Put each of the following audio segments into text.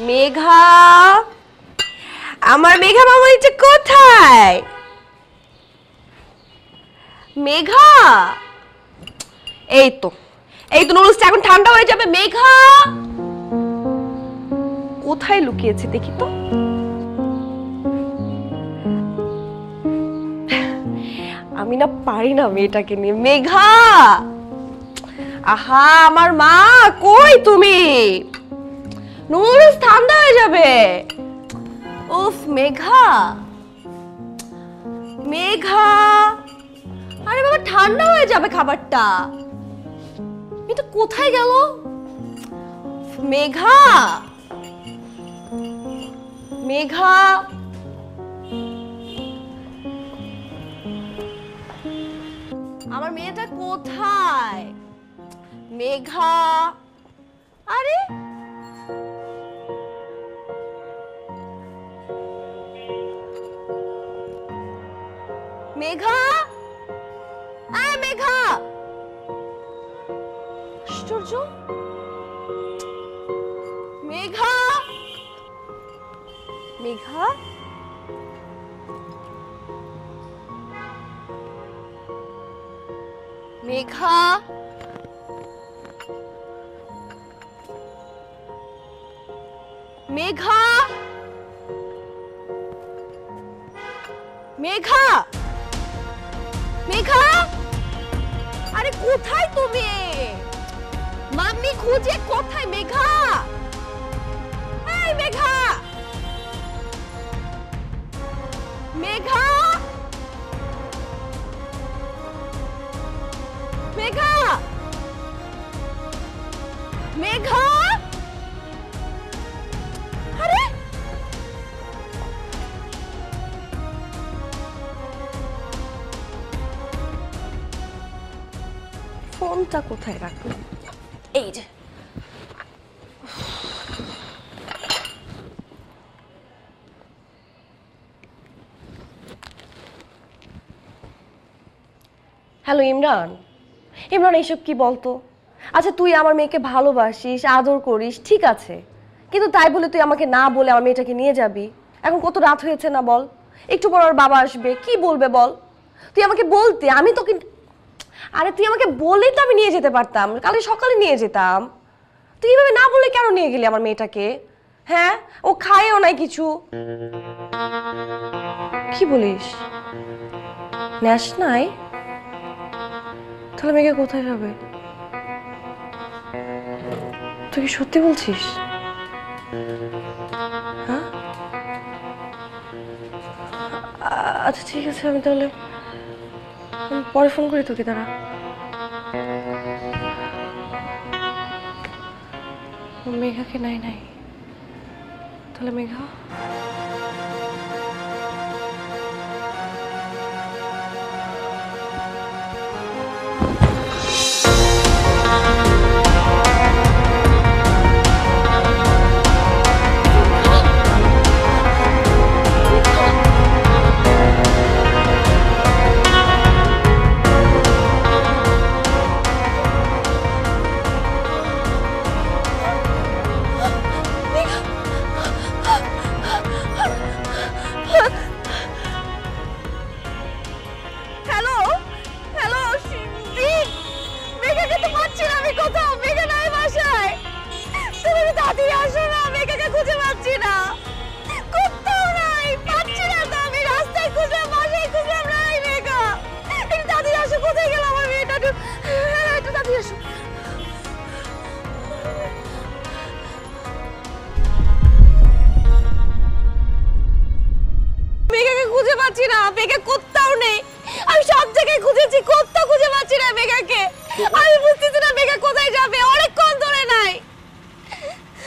মেঘা, আমার মেঘা মামুনিটা কোথায়? মেঘা, এই তো নুডলসটা এখন ঠান্ডা হয়ে যাবে। মেঘা কোথায় লুকিয়েছে দেখি তো। আমি না পারি না মেয়েটাকে নিয়ে। মেঘা, আহা আমার মা, কই তুমি? নুডলস ঠান্ডা হয়ে যাবে। উফ মেঘা, মেঘা, আরে বাবা ঠান্ডা হয়ে যাবে খাবারটা। এটা কোথায় গেল? মেঘা, মেঘা, আমার মেয়েটা কোথায়? মেঘা, আরে মেঘা, আয় মেঘা, আশ্চর্য। মেঘা, মেঘা, মেঘা, মেঘা, মেঘা, মেঘা, আরে কোথায় তুমি? মাম্মি খুঁজে কোথায়? মেঘা, এই মেঘা, মেঘা, মেঘা, মেঘা, আরে ফোনটা কোথায় রাখলাম? এই যে। হ্যালো ইমরান, ইমরান এইসব কি বলতো? আচ্ছা তুই আমার মেয়েকে ভালোবাসিস, আদর করিস, ঠিক আছে, কিন্তু তাই বলে তুই আমাকে না বলে আমার মেয়েটাকে নিয়ে যাবি? এখন কত রাত হয়েছে না বল? একটু পর ওর বাবা আসবে, কি বলবে বল? তুই আমাকে বলতে, আমি তোকে, আরে তুই আমাকে বললেই তো আমি নিয়ে যেতে পারতাম, কাল সকালে নিয়ে যেতাম। তুই এইভাবে না বলে কেন নিয়ে গেলি আমার মেয়েটাকে? হ্যাঁ, ও খায়ও নাই কিছু। কি বলিস? ন্যাশ নাই? তাহলে মেঘা কোথায় যাবে? তুই কি সত্যি বলছিস? হ্যাঁ, আচ্ছা ঠিক আছে, আমি তাহলে পরে ফোন করি তোকে। দাঁড়া, মেঘাকে নাই নাই, তাহলে মেঘা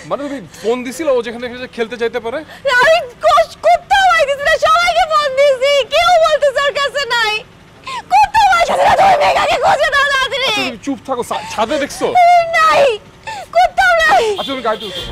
মানে তুমি ফোন দিছিল ও যেখানে খেলতে যাইতে পারে? আমি কোথাও আইতেছি না, সবাইকে ফোন দিছি, কেউ বলতেছে ওর কাছে নাই। কোথাও আইতেছি না, তুমি মেঘাকে খুঁজে দাও তাড়াতাড়ি। তুমি চুপ থাকো, ছাদে দেখছো? নাই, কোথাও নাই। আচ্ছা তুমি গাইতে উঠো।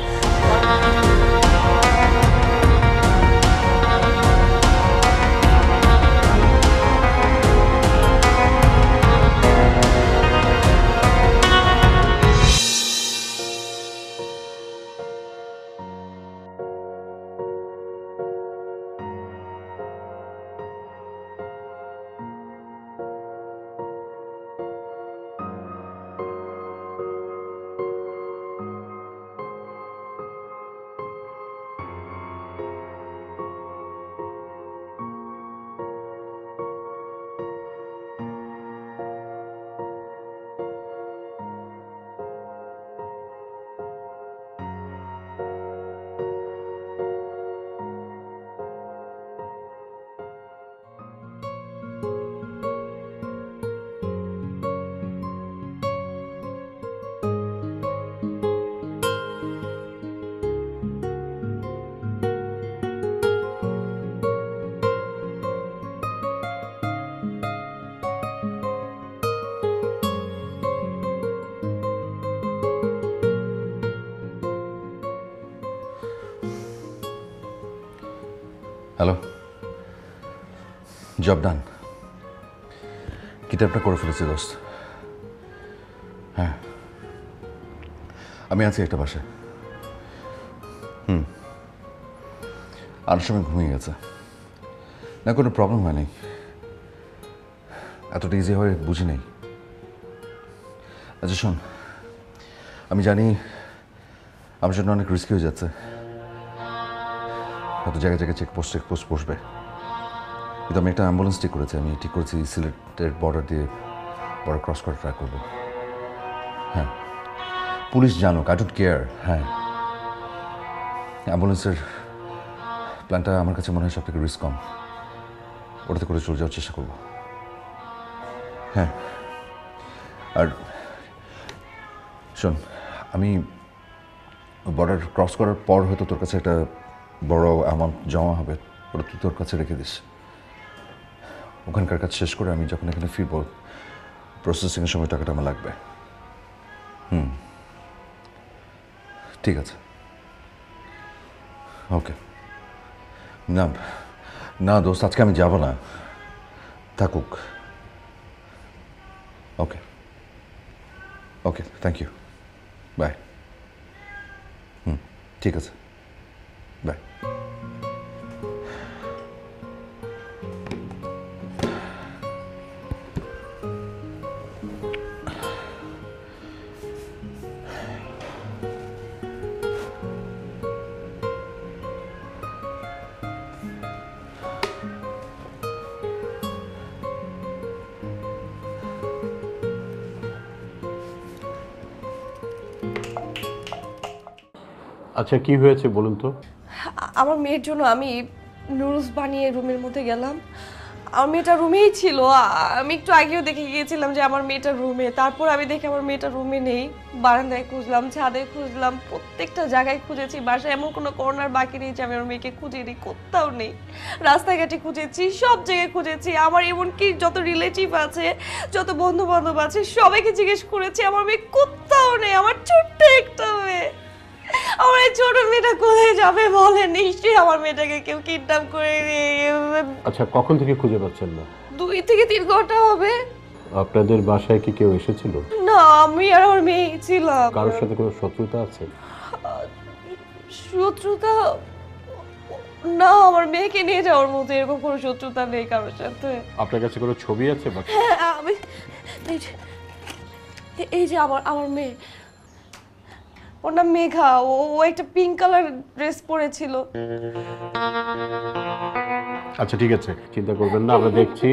হ্যালো, জব ডান। কিডন্যাপটা করে ফেলেছি দোস্ত। হ্যাঁ, আমি আছি একটা বাসায়। আনার সময় ঘুমিয়ে গেছে। না, কোনো প্রবলেম হয়নি, এতটা ইজি হয়ে বুঝি নেই। আচ্ছা শোন, আমি জানি আমার জন্য অনেক রিস্কি হয়ে যাচ্ছে, হয়তো জায়গায় জায়গায় চেকপোস্ট বসবে, কিন্তু আমি একটা অ্যাম্বুলেন্স ঠিক করেছি। আমি ঠিক করেছি সিলেটের বর্ডার দিয়ে বর্ডার ক্রস করে ট্রাই করবো। হ্যাঁ, পুলিশ জানুক, আই ডোন্ট কেয়ার। হ্যাঁ, অ্যাম্বুলেন্সের প্ল্যানটা আমার কাছে মনে হয় সব থেকে রিস্ক কম। ওটাতে করে চলে যাওয়ার চেষ্টা করবো। হ্যাঁ, আর শোন, আমি বর্ডার ক্রস করার পর হয়তো তোর কাছে একটা বড় অ্যামাউন্ট জমা হবে, ওটা তুই তোর কাছে রেখে দিস। ওখানকার কাজ শেষ করে আমি যখন এখানে ফিরবো, প্রসেসিংয়ের সময় টাকাটা আমার লাগবে। ঠিক আছে, ওকে। না না দোস্ত, আজকে আমি যাব না, থাকুক। ওকে ওকে, থ্যাংক ইউ, বাই। ঠিক আছে, বাই। আচ্ছা, কি হয়েছে বলুন তো? আমার মেয়ের জন্য আমি নুডলস বানিয়ে রুমের মধ্যে গেলাম। আমার মেয়েটা রুমেই ছিল। আমি একটু আগেও দেখে গিয়েছিলাম যে আমার মেয়েটা রুমে। তারপর আমি দেখি আমার মেয়েটা রুমে নেই। বারান্দায় খুঁজলাম, ছাদে খুঁজলাম, প্রত্যেকটা জায়গায় খুঁজেছি। বাসায় এমন কোনো কর্নার বাকি নেই যে আমি আমার মেয়েকে খুঁজিনি, কোথাও নেই। রাস্তাঘাটে খুঁজেছি, সব জায়গায় খুঁজেছি। আমার এমনকি যত রিলেটিভ আছে, যত বন্ধু বান্ধব আছে, সবাইকে জিজ্ঞেস করেছি, আমার মেয়ে কোথাও নেই। আমার ছোট্ট একটা মেয়ে, আমার এই ছোট মেয়েটা কোথায় যাবে বলে? নিশ্চয়ই আমার মেয়েটাকে কেউ কিডন্যাপ করে নিয়ে গেছে। আচ্ছা, কখন থেকে খুঁজে পাচ্ছেন না? 2 থেকে 3 ঘন্টা হবে। আপনাদের বাসায় কি কেউ এসেছিল? না, আমি আর আমার মেয়ে ছিলাম। কারোর সাথে কোনো শত্রুতা আছে? শত্রুতা না, আমার মেয়েকে নিয়ে যাওয়ার মতো এরকম কোনো শত্রুতা নেই কারোর সাথে। আপনার কাছে কোনো ছবি আছে? হ্যাঁ, আমি এই যে আমার মেয়ে, ওর নাম মেঘা। ও একটা পিঙ্ক কালার ড্রেস পরেছিল। আচ্ছা ঠিক আছে, চিন্তা করবেন না, আমরা দেখছি,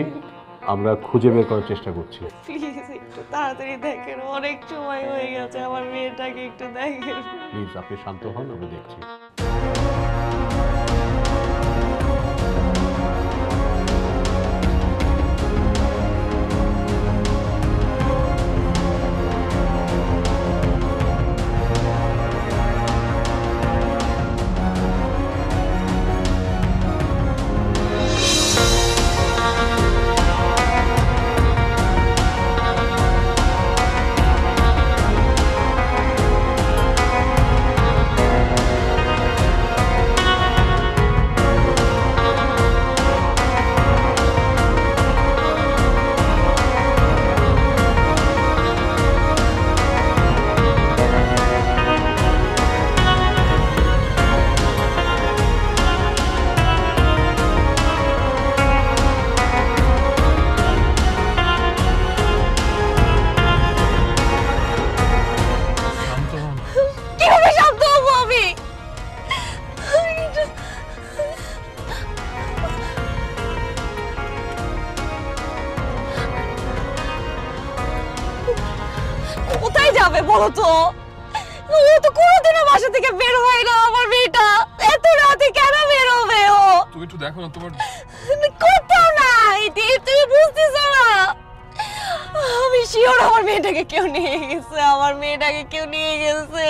আমরা খুঁজে বের করার চেষ্টা করছি। প্লিজ একটু তাড়াতাড়ি দেখেন, অনেক সময় হয়ে গেছে, আমার মেয়েটাকে একটু দেখেন। প্লিজ আপনি শান্ত হন, আমরা দেখছি। কিভাবে শান্ত হবো আমি? কোথায় যাবে বলো তো? ও তো কোনোদিনও বাসা থেকে বের হয় না। আমার মেয়েটা এত রাতে কেন বের হবে? ও তুমি একটু দেখো না তোমার। কোথাও নাই, তুমি বুঝতেছো না? আমি শিওর আমার মেয়েটাকে কেউ নিয়ে গেছে, আমার মেয়েটাকে কেউ নিয়ে গেছে।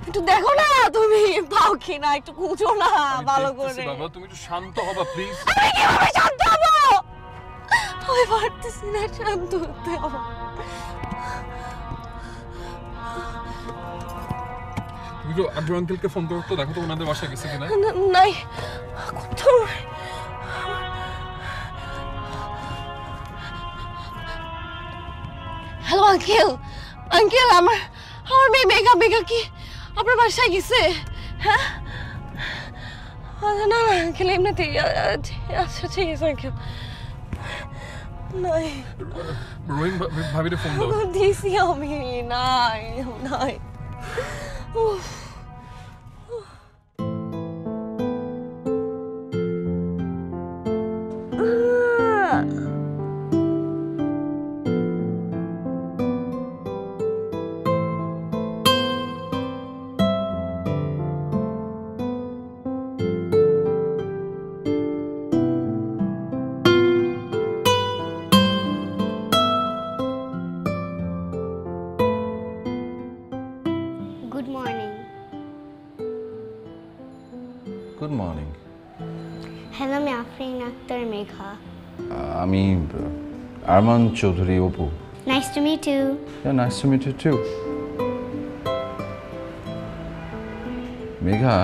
একটু দেখো না, তুমি পাও কিনা, একটু খুঁজো না ভালো করে। বাবা তুমি একটু শান্ত হবা প্লিজ। আমি কিভাবে শান্ত হবো? আমি পারতেছি না শান্ত হতে। তুমি তো আন্টি আঙ্কেলকে ফোন করো তো, দেখো তো ওনাদের বাসায় গেছে কিনা। নাই কোথাও নাই। হ্যালো আঙ্কেল, আঙ্কেল আমার আমার মেয়ে মেঘা, মেঘা কি আপনার বাসায় গেছে? হ্যাঁ না না আঙ্কেল এমনিতেই আচ্ছা ঠিক আছে আঙ্কেল। নাই রহিম ভাবিরে ফোন দাও। দিছি আমি, নাই নাই। উফ good morning. Good morning. Hello, আমি আফরিন আক্তার মেঘা। আমি Arman Chowdhury Apu. Nice to meet you. Nice to meet you two. Megha,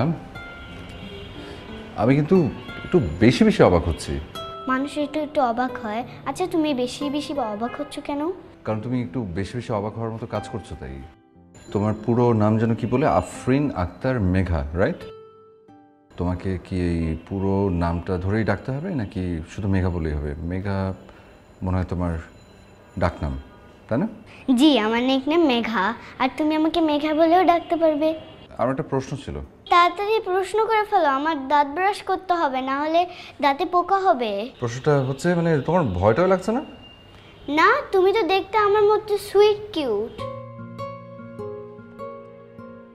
আমি কিন্তু একটু বেশি বেশি অবাক হচ্ছি। মানুষ একটু একটু অবাক হয়। আচ্ছা, তুমি বেশি বেশি অবাক হচ্ছ কেন? কারণ তুমি একটু বেশি বেশি অবাক হওয়ার মতো কাজ করছো তাই। তোমার পুরো নাম যেন কি বলে? আফরিন আক্তার মেঘা, রাইট? তোমাকে কি এই পুরো নামটা ধরেই ডাকতে হবে নাকি শুধু মেঘা বলেই হবে? মেঘা মনে হয় তোমার ডাকনাম, তাই না? জি, আমার নেকনেম মেঘা। আর তুমি আমাকে মেঘা বলেও ডাকতে পারবে। আমার একটা প্রশ্ন ছিল। তাড়াতাড়ি প্রশ্ন করে ফেলো, আমার দাঁত ব্রাশ করতে হবে, না হলে দাঁতে পোকা হবে। প্রশ্নটা হচ্ছে মানে তোমার ভয়টাও লাগছে না? না, তুমি তো দেখতে আমার মতো সুইট কিউট।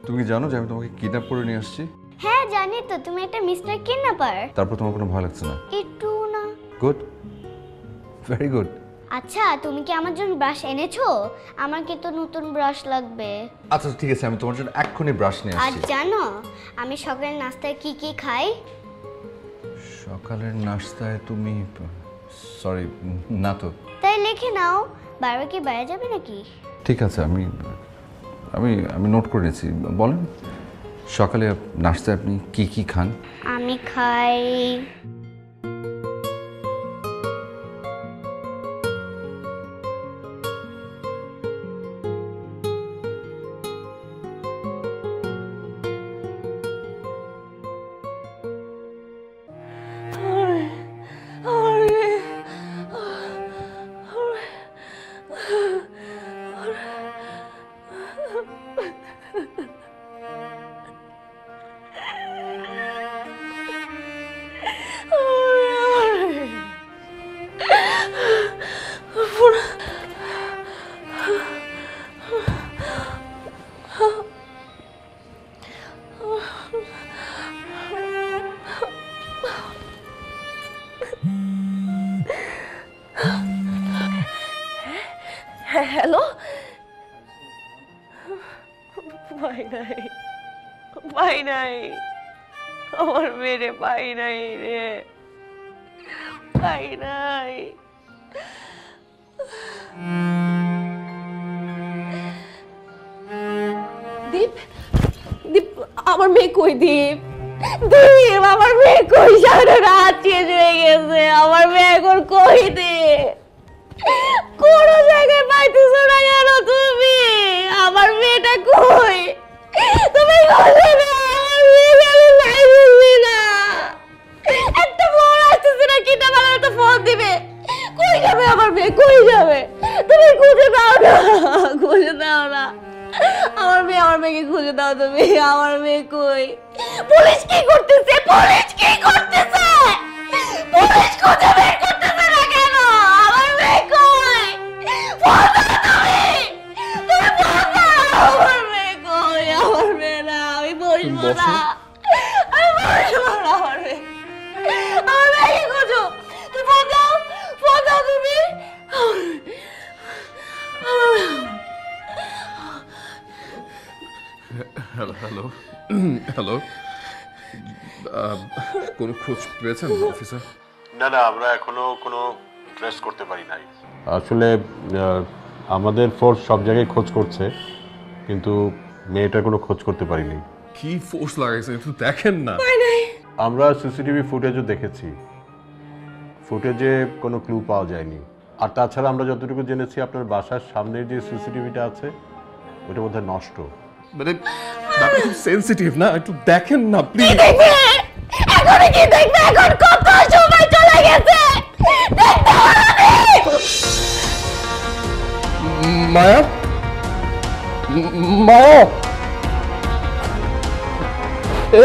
তুমি কি জানো যে আমি তোমাকে কিডন্যাপ করে নিয়ে আসছি? হ্যাঁ জানি তো, তুমি একটা মিস্টার কিডন্যাপার। তারপর তোমার কোনো ভয় লাগছে না? একটু না। Good, very good. আচ্ছা, তুমি কি আমার জন্য ব্রাশ এনেছো? আমাকে তো নতুন ব্রাশ লাগবে। আচ্ছা ঠিক আছে, আমি তোমার জন্য এক্ষুনি ব্রাশ নিয়ে আর আসছি। জানো আমি সকালের নাস্তায় কি কি খাই? সকালের নাস্তায় তুমি? সরি, না তো। তাই লিখে নাও, বারবার কি বাইরে যাবে নাকি? ঠিক আছে, আমি আমি আমি নোট করে নিয়েছি। বলেন, সকালে নাস্তায় আপনি কি কি খান? আমি খাই হ্যালো, পাই নাই, পাই নাই, আমার মেরে পাই নাই রে, পাই নাই। দীপ, দীপ আমার মেয়ে কই? দীপ, দীপ আমার মেয়ে কই? সারা রাত শেষ হয়ে গেছে, আমার মেয়ে এখন কই? দীপ, কোন জায়গায় পাইতেছো না কেন তুমি? আমার মেয়েটা কই? তুমি বলো না, আমার মেয়ে আমি নাই বুঝলি না। একটা ফোন আসতেছে না, কিটা বলে একটা ফোন দিবে। কই যাবে আমার মেয়ে, কই যাবে? তুমি খুঁজে দাও না, খুঁজে দাও না আমার মেয়ে, আমার মেয়েকে খুঁজে দাও তুমি। আমার মেয়ে কই? পুলিশ কি করতেছে? পুলিশ কি করতেছে? পুলিশ খুঁজে বের করতেছে না কেন? আমার মেয়ে কই? ফোন দাও তুমি, তুমি ফোন দাও। আমার মেয়ে কই? আমার মেয়ে না, আমি বলবো না, আমি বলবো না। আমার মেয়ে, আমার মেয়েকে খুঁজো, তুমি ফোন দাও, ফোন দাও তুমি। হ্যালো হ্যালো হ্যালো, কোনো খোঁজ পেয়েছেন অফিসার? না না, আমরা এখনো কোনো ট্রেস করতে পারি নাই। আসলে আমাদের ফোর্স সব জায়গায় খোঁজ করছে, কিন্তু মেয়েটার কোনো খোঁজ করতে পারিনি। কি ফোর্স লাগাইছেন একটু দেখেন না। আমরা সিসিটিভি ফুটেজও দেখেছি, ফুটেজে কোনো ক্লু পাওয়া যায়নি। আর তাছাড়া আমরা যতটুকু জেনেছি আপনার বাসার সামনের যে সিসিটিভিটা আছে ওটা বোধহয় নষ্ট। মানে ব্যাপারটা খুব সেনসিটিভ না, একটু দেখেন না প্লিজ। এখন কি দেখবে? এখন কত সময় চলে গেছে, দেখতে হবে। মায়া, মায়া,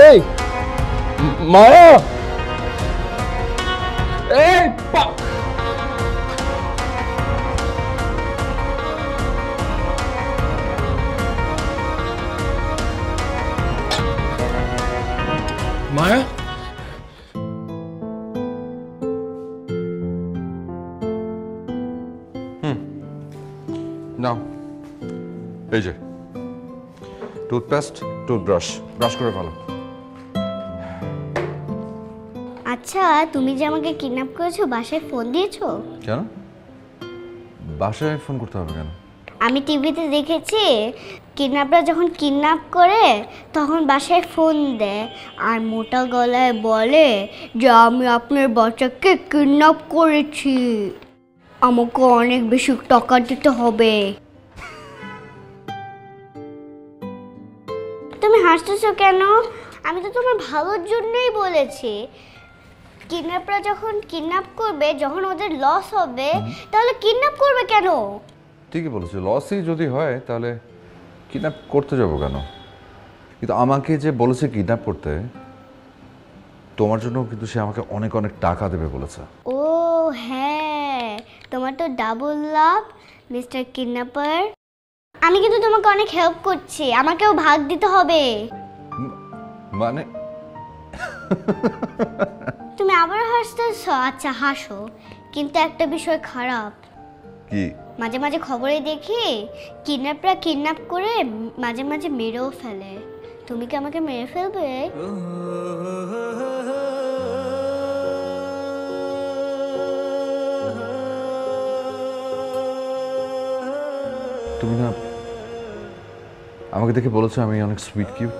এই মায়া, এই মায়া। নাও এই যে টুথপেস্ট, টুথব্রাশ, ব্রাশ করে ফেলো। আচ্ছা, তুমি যে আমাকে কিডন্যাপ করেছো, বাসায় ফোন দিয়েছো? কেন বাসায় ফোন করতে হবে কেন? আমি টিভিতে দেখেছি কিডন্যাপরা যখন কিডন্যাপ করে তখন বাসায় ফোন দেয় আর মোটা গলায় বলে যে আমি আপনার বাচ্চাকে কিডন্যাপ করেছি, আমাকে অনেক বেশি টাকা দিতে হবে। তুমি হাসতেছো কেন? আমি তো তোমার ভালোর জন্যই বলেছি। কিডন্যাপরা যখন কিডন্যাপ করবে, যখন ওদের লস হবে, তাহলে কিডন্যাপ করবে কেন? ঠিকই বলেছো, লসই যদি হয় তাহলে কিডন্যাপ করতে যাবো কেন? কিন্তু আমাকে যে বলেছে কিডন্যাপ করতে, তোমার জন্য কিন্তু সে আমাকে অনেক অনেক টাকা দেবে বলেছে। ও হ্যাঁ, তোমার তো ডাবল লাভ মিস্টার কিডন্যাপার। আমি কিন্তু তোমাকে অনেক হেল্প করছি, আমাকেও ভাগ দিতে হবে। মানে তুমি আবার হাসতেছো? আচ্ছা হাসো, কিন্তু একটা বিষয় খারাপ। কি? মাঝে মাঝে খবরে দেখি কিডন্যাপরা কিডন্যাপ করে মাঝে মাঝে মেরেও ফেলে। তুমি কি আমাকে মেরে ফেলবে? তুমি না আমাকে দেখে বলেছো আমি অনেক সুইট কিউট,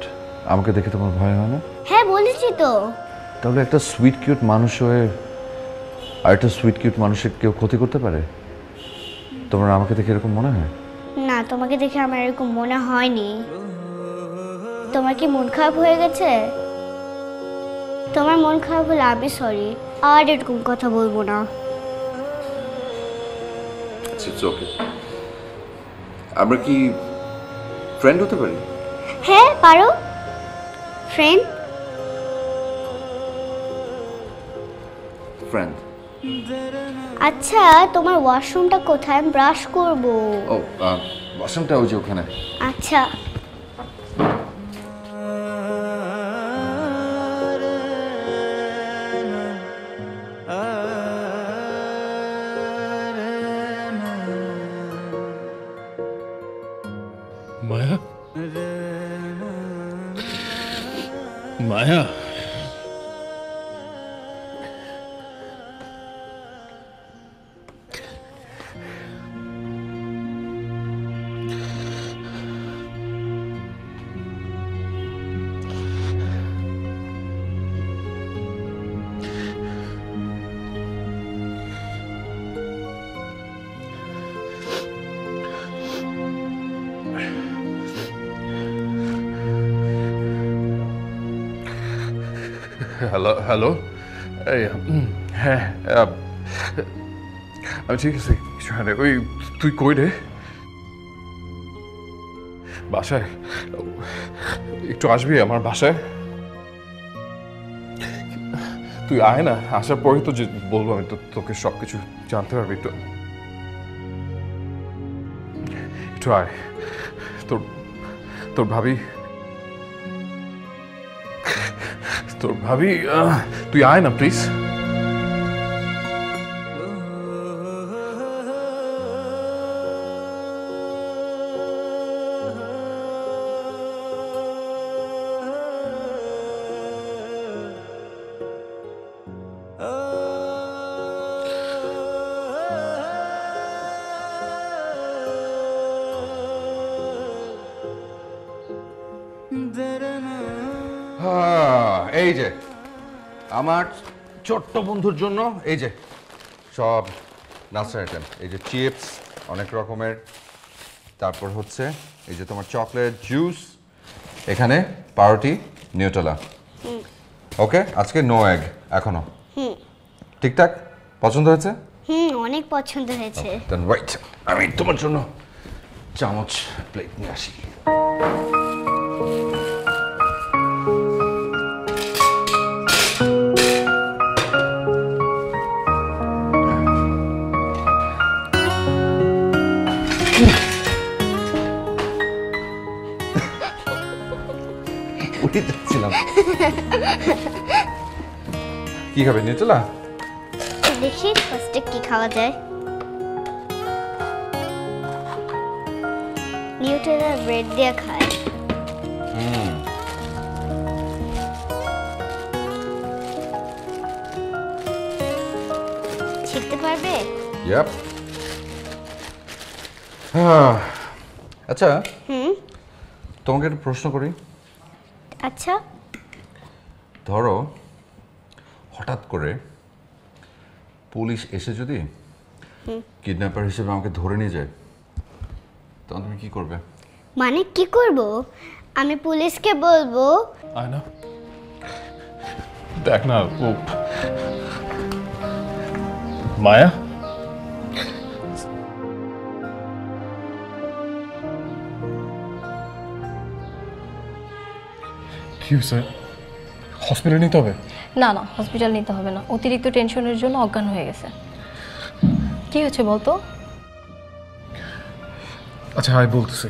আমাকে দেখে তোমার ভয় হয় না? হ্যাঁ বলেছি তো। তাহলে একটা সুইট কিউট মানুষ হয়ে আর একটা সুইট কিউট মানুষের কেউ ক্ষতি করতে পারে? তোমার আমাকে দেখে এরকম মনে হয়? না, তোমাকে দেখে আমার এরকম মনে হয়নি। তোমার কি মন খারাপ হয়ে গেছে? তোমার মন খারাপ হলে আমি সরি, আর এরকম কথা বলবো না। ওকে, আমরা কি ফ্রেন্ড হতে পারি? হ্যাঁ পারো, ফ্রেন্ড। ফ্রেন্ড। আচ্ছা, তোমার ওয়াশরুমটা কোথায়? আমি ব্রাশ করব। ও ওয়াশরুমটা ওই যে ওখানে। আচ্ছা। মায়া, মায়া, হ্যালো হ্যালো, এই হ্যাঁ আমি ঠিক আছি, কিছু হয় না। ওই তুই কই রে? বাসায় একটু আসবি আমার বাসায়? তুই আয় না, আসার পরে তো যে বলবো আমি, তো তোকে সব কিছু জানতে পারবি। একটু একটু আয়। তোর তোর ভাবি তুই আয় না প্লিজ। এই যে আমার ছোট্ট বন্ধুর জন্য এই যে সব নাস্তার আইটেম, এই যে চিপস অনেক রকমের, তারপর হচ্ছে এই যে তোমার চকলেট জুস, এখানে পাউরুটি নিউটেলা। ওকে, আজকে নো এগ এখনো। ঠিকঠাক পছন্দ হয়েছে? অনেক পছন্দ হয়েছে। দেন ওয়েট, আমি তোমার জন্য চামচ প্লেট নিয়ে আসি। উঠে যাচ্ছিলাম। কি খাবে, নিউটেলা? দেখি ফার্স্টে কি খাওয়া যায়। নিউটেলা ব্রেড দিয়ে খায়। ছিঁড়তে পারবে? ইয়াপ। আচ্ছা, তোমাকে একটা প্রশ্ন করি। আচ্ছা। ধরো হঠাৎ করে পুলিশ এসে যদি কিডন্যাপার হিসেবে আমাকে ধরে নিয়ে যায়, তখন তুমি কি করবে? মানে কি করব? আমি পুলিশকে বলবো আয়না, দেখ না ও মায়া। কি হয়েছে? হসপিটালে নিতে হবে? না না, হসপিটাল নিতে হবে না, অতিরিক্ত টেনশনের জন্য অজ্ঞান হয়ে গেছে। কি হয়েছে বলতো? আচ্ছা হাই বলতেছি।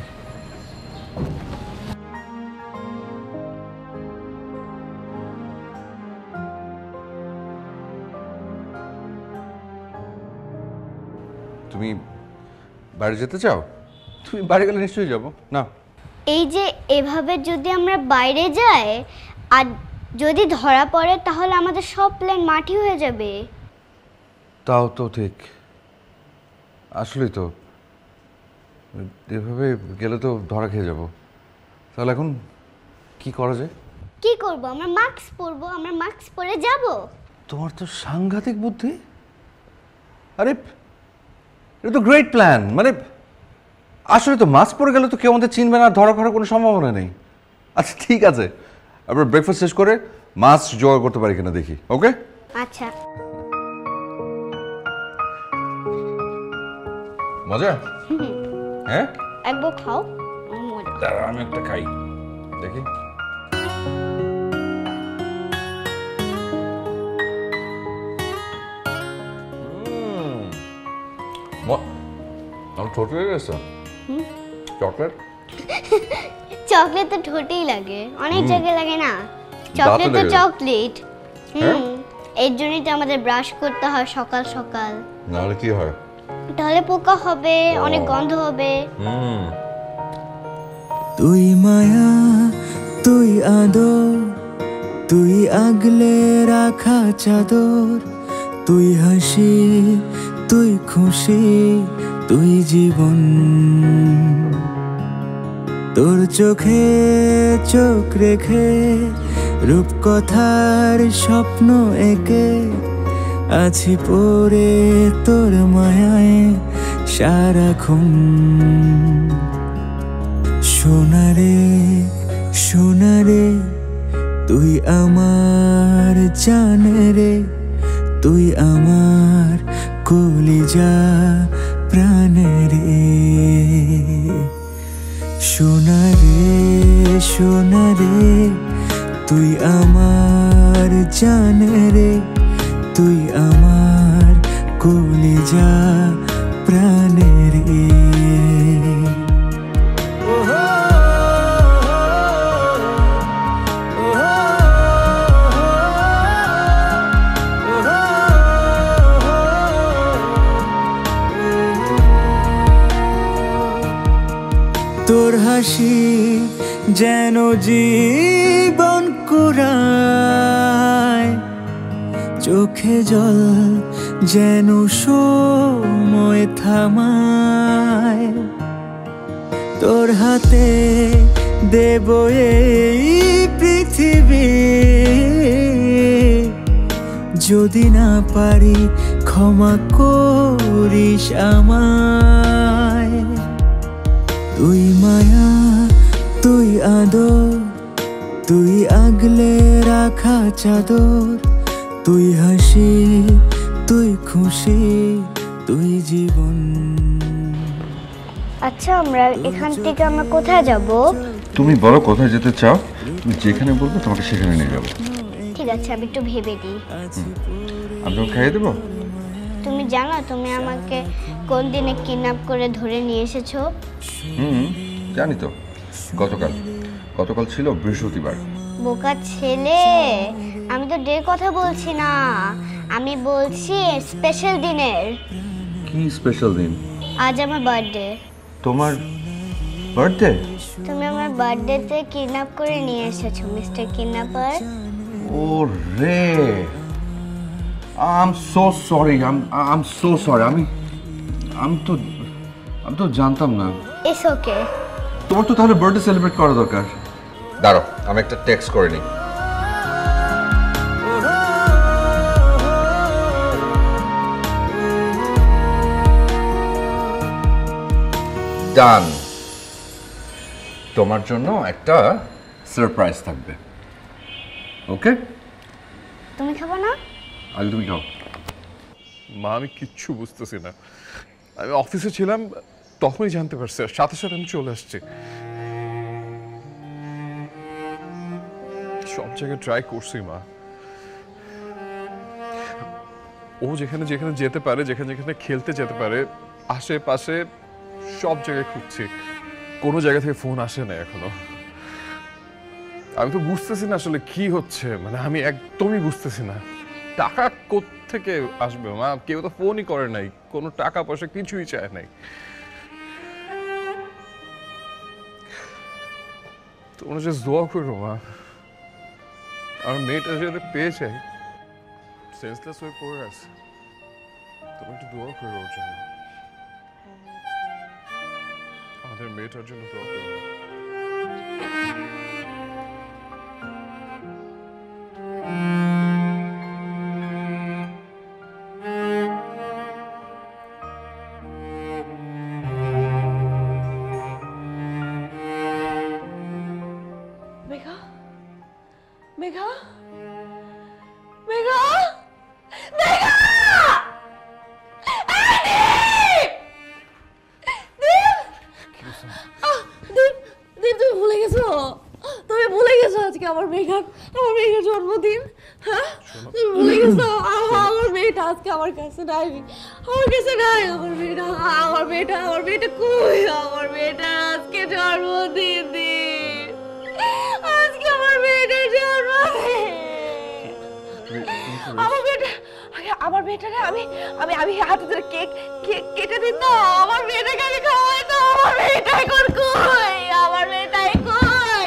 তুমি বাড়ি যেতে চাও? তুমি বাড়ি গেলে নিশ্চয়ই যাবো না। এই যে এভাবে যদি আমরা বাইরে যাই আর যদি ধরা পড়ে তাহলে আমাদের সব প্ল্যান মাটি হয়ে যাবে। তাও তো ঠিক, আসলেই তো এভাবে গেলে তো ধরা খেয়ে যাব। তাহলে এখন কি করা যায়? কি করব? আমরা মাস্ক পরবো, আমরা মাস্ক পরে যাব। তোমার তো সাংঘাতিক বুদ্ধি। আরে এটা তো গ্রেট প্ল্যান। মানে আসলে তো মাস্ক পরে গেলে তো কেউ আমাদের চিনবে না, ধরা করার কোনো সম্ভাবনা নেই। আচ্ছা ঠিক আছে, আমরা ব্রেকফাস্ট শেষ করে মাস্ক জোগাড় করতে পারি কিনা দেখি। ওকে আচ্ছা। মজা? হ্যাঁ, একবার খাও, মজা। দাঁড়া আমি একটা খাই দেখি। আমার ছোট হয়ে গেছে চকলেট। চকলেট তো ঠোঁটেই লাগে, অনেক জায়গায় লাগে না। চকলেট তো চকলেট। এর জন্যই তো আমাদের ব্রাশ করতে হয় সকাল সকাল। নাহলে কি হয়? তাহলে পোকা হবে, অনেক গন্ধ হবে। তুই মায়া, তুই আদর, তুই আগলে রাখা চাদর, তুই হাসি, তুই খুশি, তুই জীবন। তোর চোখে চোখ রেখে রূপকথার স্বপ্ন এঁকে আছি পড়ে তোর মায়ায় সারাক্ষণ। সোনারে সোনারে তুই আমার জান রে, তুই আমার কলিজা প্রাণ রে। সোনারে সোনারে তুই আমার জান রে, তুই আমার কলিজা প্রাণ রে। তোর হাসি যেন জীবন কুড়ায়, চোখে জল যেন সময় থামায়। তোর হাতে দেব এই পৃথিবী। যদি না পারি ক্ষমা করিস আমায়। তুই মায়া, তুই আদর, তুই আগলে রাখা চাদর, তুই হাসি, তুই খুশি, তুই জীবন। আচ্ছা আমরা এখান থেকে আমরা কোথায় যাব? তুমি বলো কোথায় যেতে চাও, তুমি যেখানে বলবে তোমাকে সেখানে নিয়ে যাবো। ঠিক আছে আমি একটু ভেবে দিই। আমি তোমাকে খাইয়ে দেবো। তুমি জানো তুমি আমাকে কোন দিনে কিডন্যাপ করে ধরে নিয়ে এসেছো? জানি তো, গতকাল ছিল বৃহস্পতিবার। বোকা ছেলে, আমি তো ডের কথা বলছি না, আমি বলছি স্পেশাল দিনের। কি স্পেশাল দিন? আজ আমার বার্থডে। তোমার বার্থডে? তুমি আমার বার্থডেতে কিডন্যাপ করে নিয়ে এসেছো মিস্টার কিডন্যাপার। ও রে, I'm so sorry. I'm so sorry. আমি তো জানতাম না। It's okay. তোমার তো তাহলে বার্থডে সেলিব্রেট করা দরকার। দাঁড়াও, আমি একটা টেক্সট করে নিই। ডান, তোমার জন্য একটা সারপ্রাইজ থাকবে। ওকে, তুমি খাবে না? আগে তুমি খাও। মা আমি কিচ্ছু বুঝতেছি না। আমি অফিসে ছিলাম তখনই জানতে পারছি, আর সাথে সাথে আমি চলে আসছি। সব জায়গায় ট্রাই করছি মা, ও যেখানে যেখানে যেতে পারে, যেখানে যেখানে খেলতে যেতে পারে, আশেপাশে সব জায়গায় খুঁজছি, কোনো জায়গা থেকে ফোন আসে না এখনো। আমি তো বুঝতেছি না আসলে কি হচ্ছে, মানে আমি একদমই বুঝতেছি না। টাকা কোত্থেকে আসবে মা? কেউ তো ফোনই করে নাই, কোনো টাকা পয়সা কিছুই চায় নাই। তোমরা যে দোয়া করো মা, আমার মেয়েটা যাতে পেয়ে যায়, সেন্সলেস হয়ে পড়ে আছে, তোমরা একটু দোয়া করো ওর জন্য, আমাদের মেয়েটার জন্য দোয়া করো। মেঘা, মেঘা, মেঘা, মেঘা! তুমি ভুলে গেছো? তুমি ভুলে গেছো আজকে আমার মেঘার জন্মদিন? হ্যাঁ, তুমি ভুলে গেছো? আমার মেয়েটা আজকে আমার কাছে নাই, আমার কাছে নাই। আমার মেয়েটা কই? আমার মেয়েটা আজকে জন্মদিন দিন, আজকে আমার মেয়েটার জন্মদিন। আমার মেয়েটারে আমি হাতে ধরে কেক কেটে দিত, আমার মেয়েটাকে আমি খাওয়াইতো। আমার মেয়েটা এখন কই? আমার মেয়েটাই কই?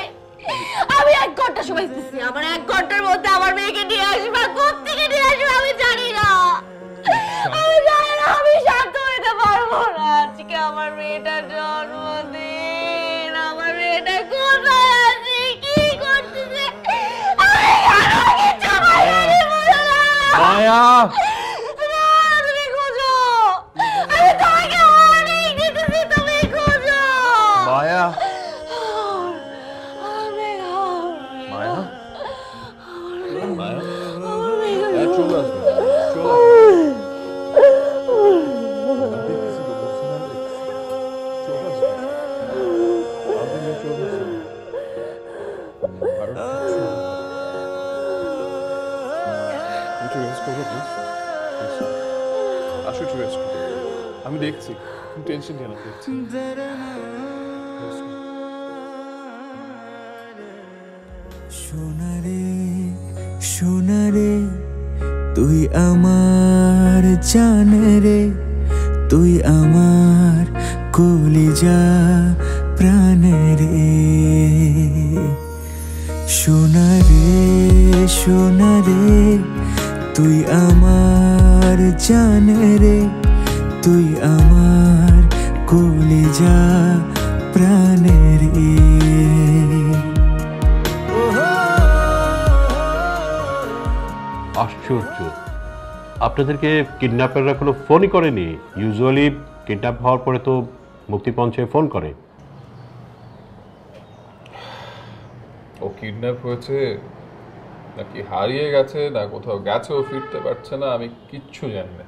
আমি 1 ঘন্টা সময় দিচ্ছি, আমার 1 ঘন্টার মধ্যে আমার মেয়েকে নিয়ে আসবা। কোত্থেকে নিয়ে আসবে আমি জানি না, আমি শান্ত হইতে পারবো না। আজকে আমার মেয়েটার জন্মদিন, আমার মেয়েটা কোথায় আছে, কি করতেছে? মায়া, তুমি খোঁজো, আমি তোমাকে ওয়ার্নিং দিতেছি, তুমি খোঁজো। মায়া, মায়া, মায়া, চলে আসবে, চলে আসবে। আমি দেখছি, টেনশন কেন? দেখছি। সোনারে সোনারে তুই আমার জান রে, তুই আমার কলিজা প্রাণ রে। সোনারে সোনারে তুই আমার জান রে, তুই আমার কলিজা প্রাণ রে। সূর্য, আপনাদেরকে কিডন্যাপাররা কোনো ফোনই করেনি? ইউজুয়ালি কিডন্যাপ হওয়ার পরে তো মুক্তিপঞ্চে ফোন করে। ও কিডন্যাপ হয়েছে নাকি হারিয়ে গেছে না কোথাও গেছে, ও ফিরতে পারছে না, আমি কিচ্ছু জানি না।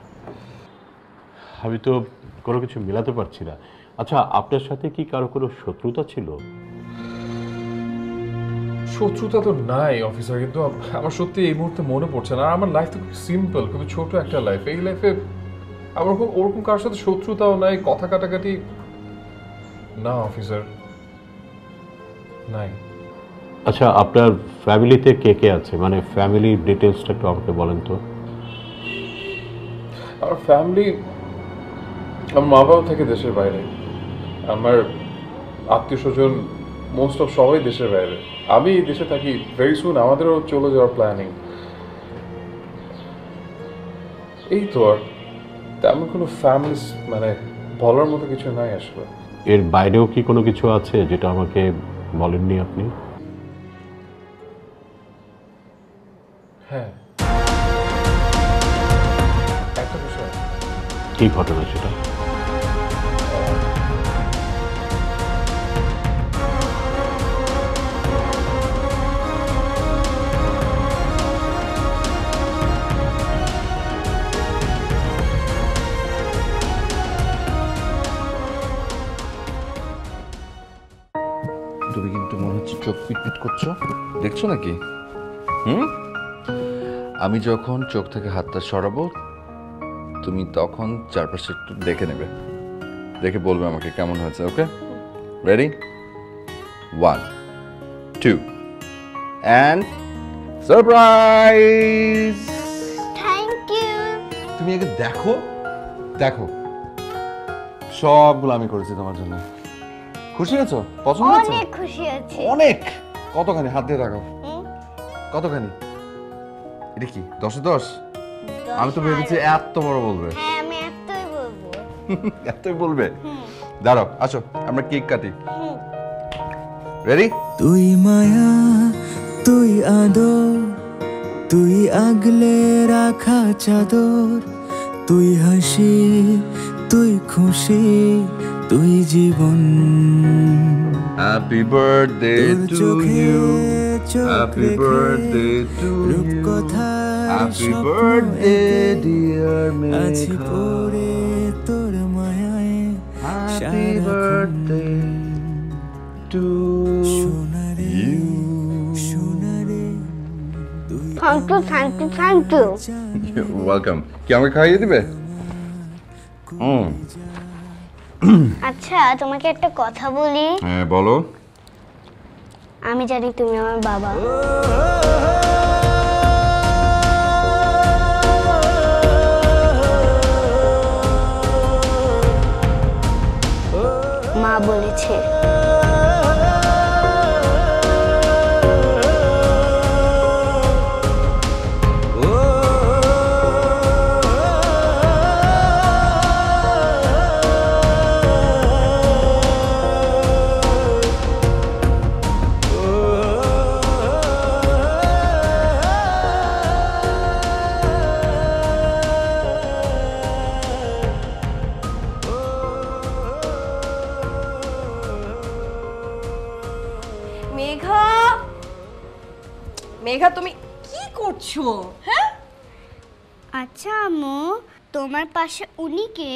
আমি তো কোনো কিছু মেলাতে পারছি না। আচ্ছা, আপনার সাথে কি কারো কোনো শত্রুতা ছিল? শত্রুতা তো নাই অফিসার, কিন্তু আমার সত্যি এই মুহূর্তে মনে পড়ছে না। আর আমার লাইফ তো খুব সিম্পল, খুবই ছোট একটা লাইফ। এই লাইফে আমার ওরকম কারোর সাথে শত্রুতাও নাই, কথা কাটাকাটি না অফিসার, নাই। আচ্ছা, আপনার ফ্যামিলিতে কে কে আছে? মানে ফ্যামিলির ডিটেলসটা একটু আমাকে বলেন তো। আমার ফ্যামিলি, আমার মা বাবা থেকে দেশের বাইরে, আমার আত্মীয় স্বজন মোস্ট অফ সবাই দেশের বাইরে। আমি এই দেশে থাকি, ভেরি সুন আমাদেরও চলে যাওয়ার প্ল্যানিং। এই তো, আর তেমন কোনো ফ্যামিলি মানে বলার মতো কিছু নাই আসলে। এর বাইরেও কি কোনো কিছু আছে যেটা আমাকে বলেননি আপনি? হ্যাঁ, একটা বিষয়। কি ঘটনা সেটা? তুমি কিন্তু মনে হচ্ছে চোখ পিটপিট করছো, দেখছো নাকি? আমি যখন চোখ থেকে হাতটা সরাবো তুমি তখন চারপাশে একটু দেখে নেবে, দেখে বলবে আমাকে কেমন হয়েছে। Okay, ready? 1 2 and surprise! Thank you. তুমি আগে দেখো, দেখো সবগুলো আমি করেছি তোমার জন্য। খুশি হয়েছো? পছন্দ হয়েছে? অনেক খুশি আছি। অনেক। কতখানি? হাত দিয়ে দেখাও কতখানি। এটা কি 10-এ 10? আমি তো ভেবেছি এত বড় বলবে। হ্যাঁ, আমি এতই বলবো। এতই বলবে? দাঁড়াও, আসো আমরা কেক কাটি। রেডি? তুই মায়া, তুই আদর, তুই আগলে রাখা চাদর, তুই হাসি, তুই খুশি, তুই জীবন। Happy birthday to you, happy birthday to you, রূপকথার হ্যাপি স্বপ্ন বার্থডে এঁকে ডিয়ার আছি মেঘা, পড়ে তোর মায়ায় হ্যাপি বার্থডে টু সোনারে ইউ। সোনারে তুই thank you, thank you, thank you. Welcome. কি আমাকে খাইয়ে দিবে? আচ্ছা, তোমাকে একটা কথা বলি। হ্যাঁ বলো। আমি জানি তুমি আমার বাবা। মা বলেছে। মেঘা, মেঘা তুমি কি করছো? হ্যাঁ, আচ্ছা আম্মু, তোমার পাশে উনি কে?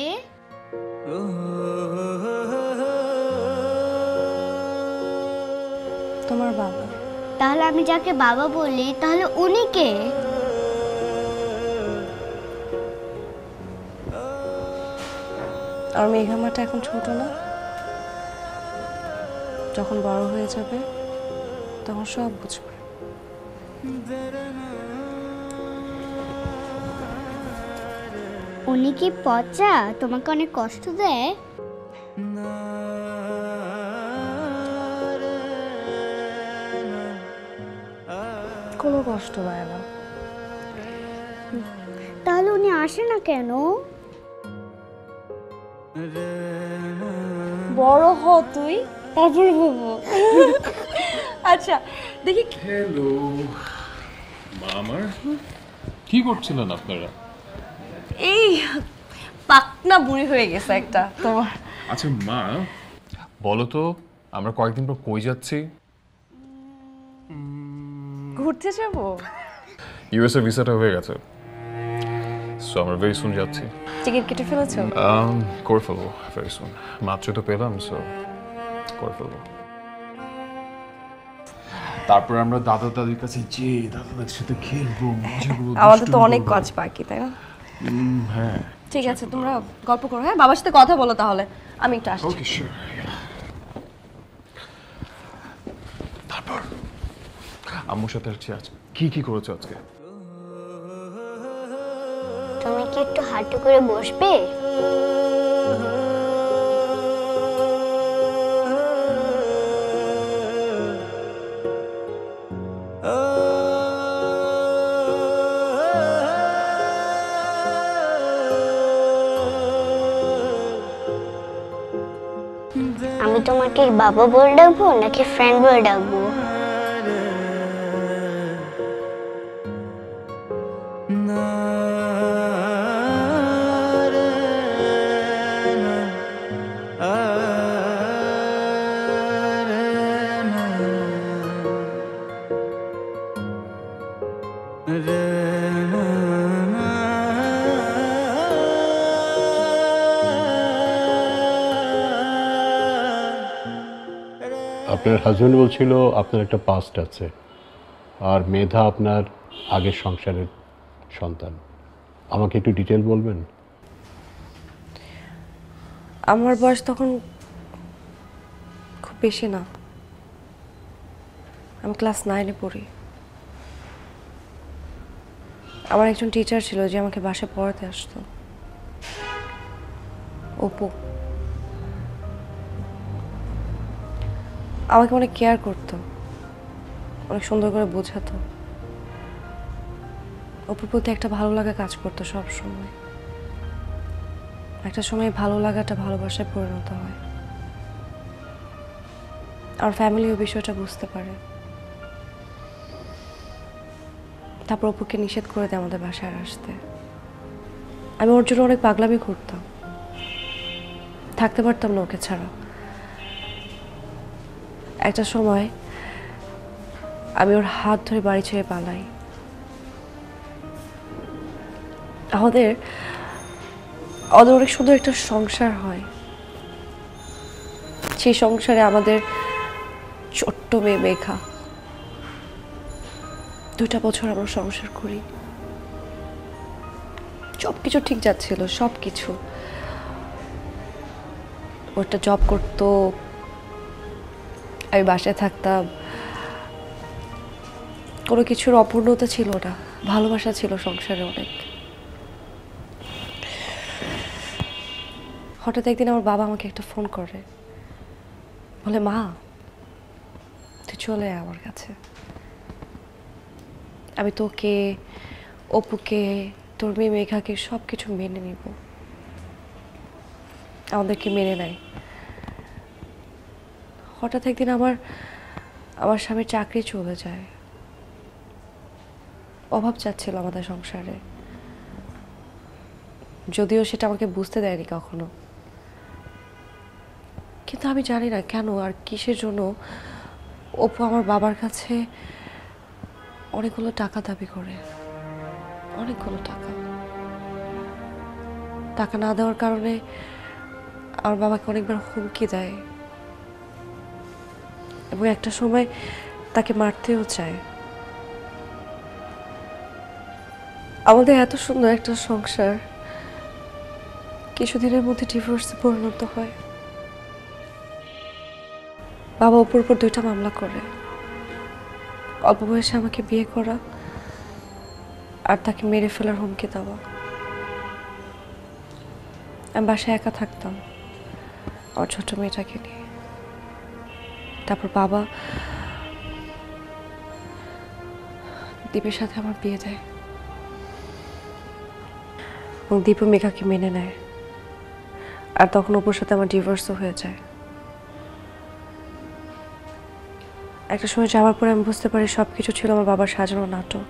তোমার বাবা। তাহলে আমি যাকে বাবা বলি, তাহলে উনি কে? আর মেঘা মাটা এখন ছোট না, যখন বড় হয়ে যাবে তখন সব বুঝবে। উনি কি পচা? তোমাকে অনেক কষ্ট দেয়? কোনো কষ্ট পায় না। তাহলে উনি আসে না কেন? বড় হ তুই, তারপর হবো। আচ্ছা দেখি। হ্যালো মা আমার, কি করছিলেন আপনারা? এই পাকনা বুড়ি হয়ে গেছে একটা তোমার। আচ্ছা মা, বলো তো আমরা কয়েকদিন পর কই যাচ্ছি? ঘুরতে যাব? ইউএসএ ভিসাটা হয়ে গেছে, সো আমরা ভেরি সুন যাচ্ছি। টিকিট কেটে ফেলেছো? করে ফেলবো ভেরি সুন, মাত্র তো পেলাম, সো করে ফেলবো। তারপর আমরা দাদা দাদির কাছে যে দাদা দাদির সাথে খেলবো, মজা করবো, আমাদের তো দুষ্টুমি অনেক করবো। কাজ বাকি, তাই না? হ্যাঁ ঠিক আছে, তোমরা গল্প করো। হ্যাঁ, বাবার সাথে কথা বলো তাহলে, আমি একটু আসছি। Okay sure. তারপর আম্মুর সাথে আসছি আজ কি কি করেছো আজকে? তুমি কি একটু হাঁটু করে বসবে? আমি তোমাকে বাবা বলে ডাকবো নাকি ফ্রেন্ড বলে ডাকবো? আপনার হাজবেন্ড বলছিল আপনার একটা পাস্ট আছে, আর মেধা আপনার আগের সংসারের সন্তান। আমাকে একটু ডিটেল বলবেন? আমার বয়স তখন খুব বেশি না, আমি ক্লাস 9-এ পড়ি। আমার একজন টিচার ছিল যে আমাকে বাসায় পড়াতে আসতো, অপু। আমাকে অনেক কেয়ার করতো, অনেক সুন্দর করে বোঝাতো। অপুর প্রতি একটা ভালো লাগা কাজ করতো সব সময়। একটা সময় ভালো লাগাটা ভালোবাসায় পরিণত হয়। আর ফ্যামিলিও বিষয়টা বুঝতে পারে। তারপর অপুকে নিষেধ করে দেয় আমাদের বাসায় আসতে। আমি ওর জন্য অনেক পাগলামি করতাম, থাকতে পারতাম না ওকে ছাড়া। একটা সময় আমি ওর হাত ধরে বাড়ি ছেড়ে পালাই। আমাদের অনেক সুন্দর একটা সংসার হয়। সেই সংসারে আমাদের ছোট্ট মেয়ে মেঘা। 2টা বছর আমরা সংসার করি, সবকিছু ঠিক যাচ্ছিল, সবকিছু। ওটা জব করতো, আমি বাসায় থাকতাম। কোনো কিছুর অপূর্ণতা ছিল না, ভালোবাসা ছিল সংসারে অনেক। হঠাৎ একদিন আমার বাবা আমাকে একটা ফোন করে, বলে, মা তুই চলে আয় আমার কাছে, আমি তোকে, অপুকে, তোর মেয়ে মেঘাকে সব কিছু মেনে নিব। আমাদেরকে মেনে নেয়। হঠাৎ একদিন আমার স্বামীর চাকরি চলে যায়। অভাব চাচ্ছিল আমাদের সংসারে, যদিও সেটা আমাকে বুঝতে দেয়নি কখনো। কিন্তু আমি জানি না কেন আর কিসের জন্য অপু আমার বাবার কাছে অনেকগুলো টাকা দাবি করে। অনেকগুলো টাকা না দেওয়ার কারণে আমার বাবাকে অনেকবার হুমকি দেয়, এবং একটা সময় তাকে মারতেও চায়। আমাদের এত সুন্দর একটা সংসার কিছুদিনের মধ্যে ডিভোর্সে পরিণত হয়। বাবা অপুর উপর 2টা মামলা করে, অল্প বয়সে আমাকে বিয়ে করা আর তাকে মেরে ফেলার হুমকি দেওয়া। আমি বাসায় একা থাকতাম আমার ছোট মেয়েটাকে নিয়ে। তারপর বাবা দীপের সাথে আমার বিয়ে দেয়, এবং দীপও মেঘাকে মেনে নেয়। আর তখন অপুর সাথে আমার ডিভোর্সও হয়ে যায়। একটা সময় যাওয়ার পরে আমি বুঝতে পারি সবকিছু ছিল আমার বাবার সাজানো নাটক।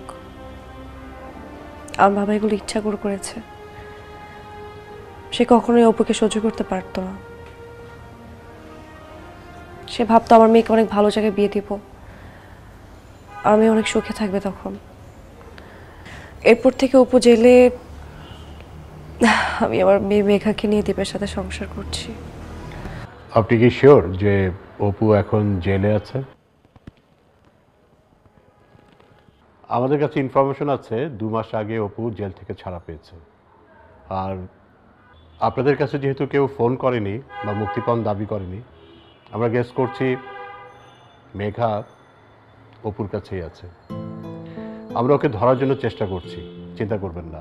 আমার বাবা এগুলো ইচ্ছা করে করেছে। সে কখনোই অপুকে সহ্য করতে পারতো না। সে ভাবতো আমার মেয়েকে অনেক ভালো জায়গায় বিয়ে দিব, আর মেয়ে অনেক সুখে থাকবে তখন। এরপর থেকে অপু জেলে, আমি আমার মেয়ে মেঘাকে নিয়ে দীপের সাথে সংসার করছি। আপনি কি শিওর যে অপু এখন জেলে আছে? আমাদের কাছে ইনফরমেশন আছে 2 মাস আগে অপু জেল থেকে ছাড়া পেয়েছে। আর আপনাদের কাছে যেহেতু কেউ ফোন করেনি বা মুক্তিপণ দাবি করেনি, আমরা গেস করছি মেঘা অপুর কাছেই আছে। আমরা ওকে ধরার জন্য চেষ্টা করছি, চিন্তা করবেন না।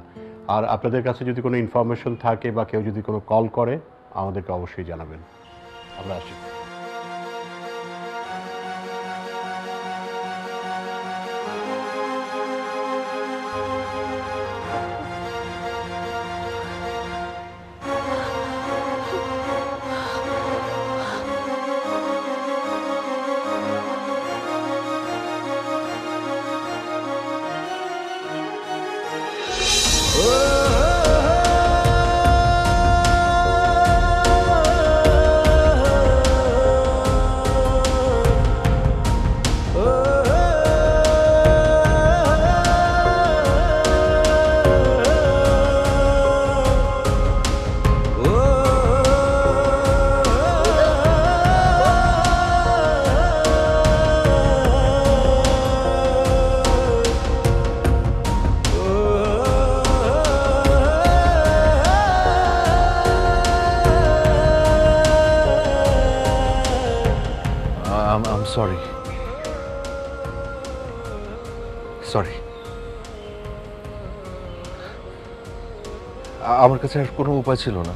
আর আপনাদের কাছে যদি কোনো ইনফরমেশন থাকে বা কেউ যদি কোনো কল করে আমাদেরকে অবশ্যই জানাবেন। আমরা আসি। I'm sorry. Sorry. আমার কাছে আর কোনো উপায় ছিল না।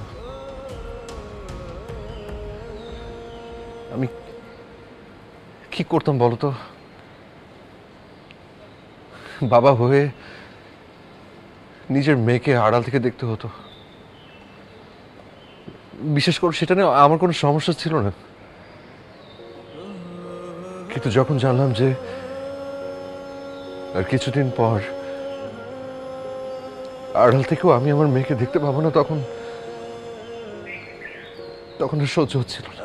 আমি কি করতাম বলো তো? বাবা হয়ে নিজের মেয়েকে আড়াল থেকে দেখতে হতো। বিশেষ করে সেটা নিয়ে আমার কোনো সমস্যা ছিল না, কিন্তু যখন জানলাম যে আর কিছুদিন পর আড়াল থেকেও আমি আমার মেয়েকে দেখতে পাবো না, তখন আর সহ্য হচ্ছিল না।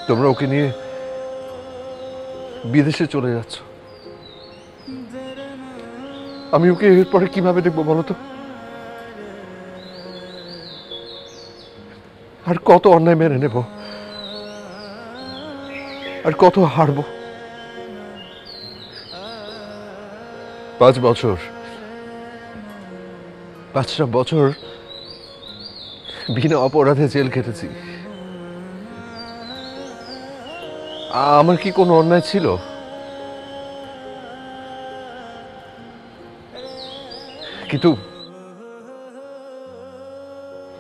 তোমরা ওকে নিয়ে বিদেশে চলে যাচ্ছ, আমি ওকে এরপরে কিভাবে দেখবো বলো তো? আর কত অন্যায় মেনে নেব, আর কত হারবো? 5 বছর, 5টা বছর বিনা অপরাধে জেল কেটেছি। আমার কি কোনো অন্যায় ছিল?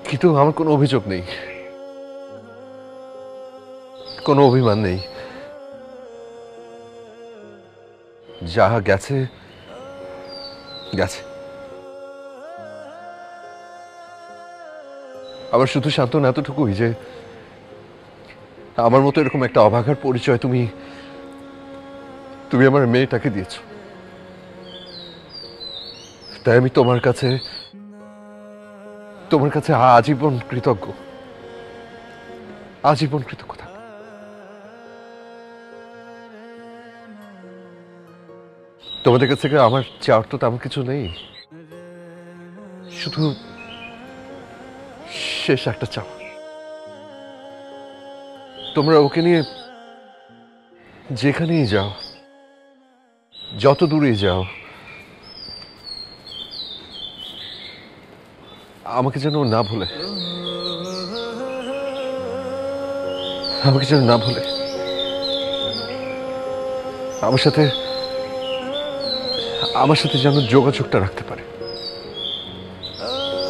কিন্তু আমার কোনো অভিযোগ নেই, কোনো অভিমান নেই। যা গেছে গেছে। আমার শুধু সান্ত্বনা এতটুকুই যে আমার মতো এরকম একটা অভাগার পরিচয় তুমি আমার মেয়েটাকে দিয়েছ। তাই আমি তোমার কাছে আজীবন কৃতজ্ঞ, আজীবন কৃতজ্ঞ থাক। তোমাদের কাছ থেকে আমার চাওয়ার তো তেমন কিছু নেই, শুধু শেষ একটা চাওয়া, তোমরা ওকে নিয়ে যেখানেই যাও, যত দূরে যাও, আমাকে যেন না ভুলে, আমার সাথে যেন যোগাযোগটা রাখতে পারে।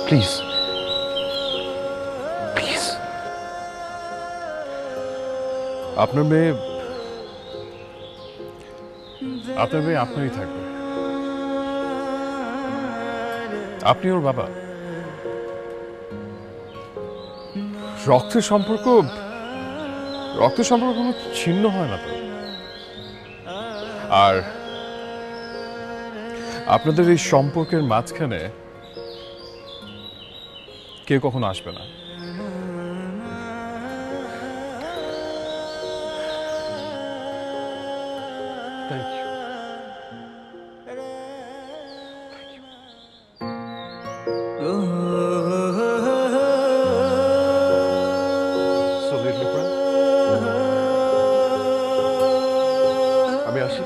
Please please. আপনার মেয়ে আপনারই থাকবে, আপনি ওর বাবা। রক্তের সম্পর্ক কোনো ছিন্ন হয় না তো। আর আপনাদের এই সম্পর্কের মাঝখানে কেউ কখনো আসবে না। Thank you. So, little friend, আমি আসি।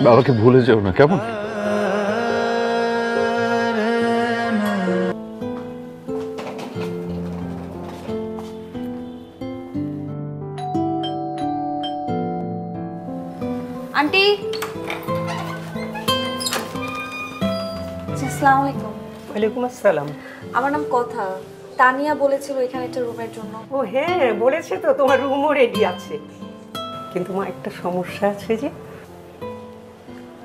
বাবাকে ভুলে যাও না, কেমন? আন্টি, আসসালামু আলাইকুম। ওয়ালাইকুম আসসালাম। আমার নাম কথা। তানিয়া বলেছিল এখানে একটা রুমের জন্য। ও হ্যাঁ, বলেছে তো তোমার রুমও রেডি আছে, কিন্তু মা একটা সমস্যা আছে। যে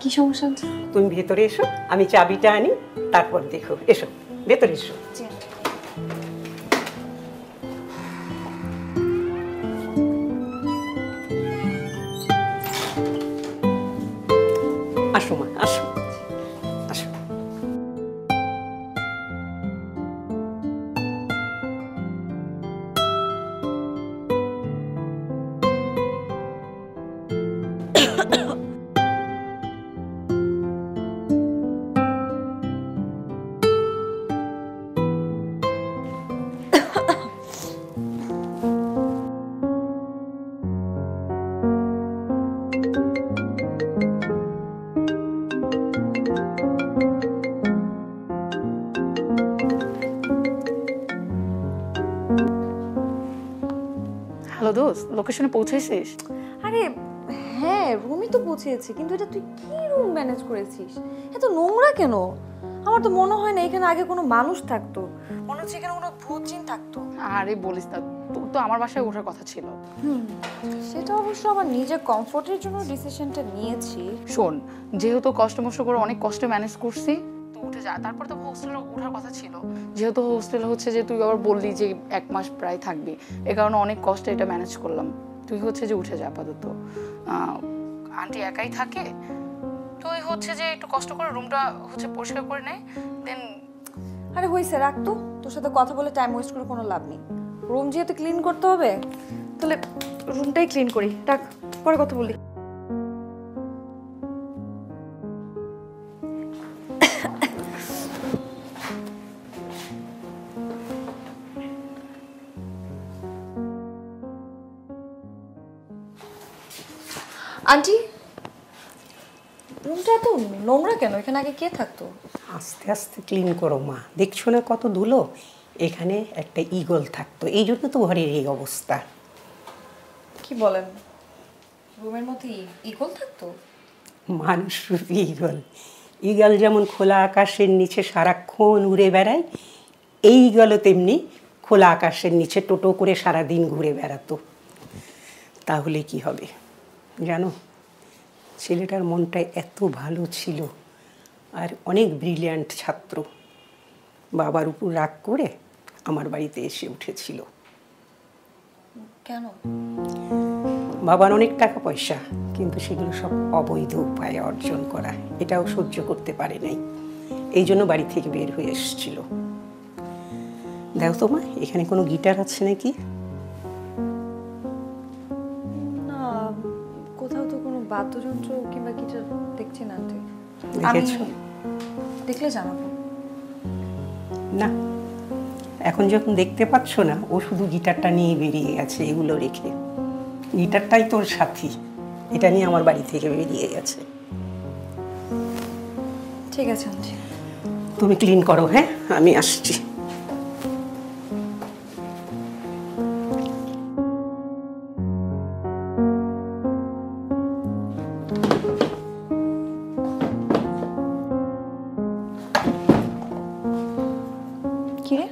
কি সমস্যা আছে? তুমি ভেতরে এসো, আমি চাবিটা আনি, তারপর দেখো। এসো, ভেতরে এসো। জি আন্টি। আসো মা, আসো আসো। হ্যালো দোস্ত, লোকেশনে পৌঁছেছিস? আরে হ্যাঁ, রুমই তো পৌঁছেছি, কিন্তু এটা তুই কি রুম ম্যানেজ করেছিস? এত নোংরা কেন? আমার তো মনে হয় না এখানে আগে কোনো মানুষ থাকতো, মনে হচ্ছে এখানে কোনো ভূত জিন থাকতো। আরে বলিস না, তোর তো আমার বাসায় ওঠার কথা ছিল। সেটা অবশ্য আমার নিজের কমফোর্টের জন্য ডিসিশনটা নিয়েছি। শোন, যেহেতু কষ্ট মষ্ট করে অনেক কষ্টে ম্যানেজ করছি, তো উঠে যা। তারপর তো হোস্টেলে ওঠার কথা ছিল, যেহেতু হোস্টেল হচ্ছে যে তুই আবার বললি যে 1 মাস প্রায় থাকবি, এ কারণে অনেক কষ্টে এটা ম্যানেজ করলাম। তুই হচ্ছে যে উঠে যা আপাতত। আন্টি একাই থাকে, তুই হচ্ছে যে একটু কষ্ট করে রুমটা হচ্ছে পরিষ্কার করে নেয়, দেন। আরে হয়েছে, রাখ তো, তোর সাথে কথা বলে টাইম ওয়েস্ট করে কোনো লাভ নেই। রুম যেহেতু ক্লিন করতে হবে, তাহলে রুমটাই ক্লিন করি। রাখ, পরে কথা বলি। আন্টি, রুমটা এত নোংরা কেন? এখানে আগে কে থাকতো? আস্তে আস্তে ক্লিন করো মা, দেখছো না কত ধুলো? এখানে একটা ঈগল থাকতো, এই জন্য তো ঘরের এই অবস্থা। কি বলেন, রুমের মধ্যে ঈগল থাকতো? মানুষ রূপী ঈগল। ঈগল যেমন খোলা আকাশের নিচে সারাক্ষণ উড়ে বেড়ায়, এই ঈগলও তেমনি খোলা আকাশের নিচে টোটো করে সারাদিন ঘুরে বেড়াতো। তাহলে কি হবে জানো, ছেলেটার মনটা এত ভালো ছিল, আর অনেক ব্রিলিয়ান্ট ছাত্র। বাবার উপর রাগ করে আমার বাড়িতে এসে উঠেছিল। কেন? বাবার অনেক টাকা পয়সা, কিন্তু সেগুলো সব অবৈধ উপায়ে অর্জন করা, এটাও সহ্য করতে পারে নাই, এই জন্য বাড়ি থেকে বের হয়ে এসেছিল। দেখো তো মা, এখানে কোনো গিটার আছে নাকি? না, কোথাও তো কোনো বাদ্যযন্ত্র কিংবা গিটার দেখছি না আন্টি। আমি দেখেছো? দেখলে জানাবো। না, এখন যখন দেখতে পাচ্ছ না, ও শুধু গিটারটা নিয়ে বেরিয়ে গেছে, এগুলো রেখে। গিটারটাই তোর সাথী, এটা নিয়ে আমার বাড়ি থেকে বেরিয়ে গেছে। ঠিক আছে আন্টি। তুমি ক্লিন করো, হ্যাঁ, আমি আসছি। কি রে,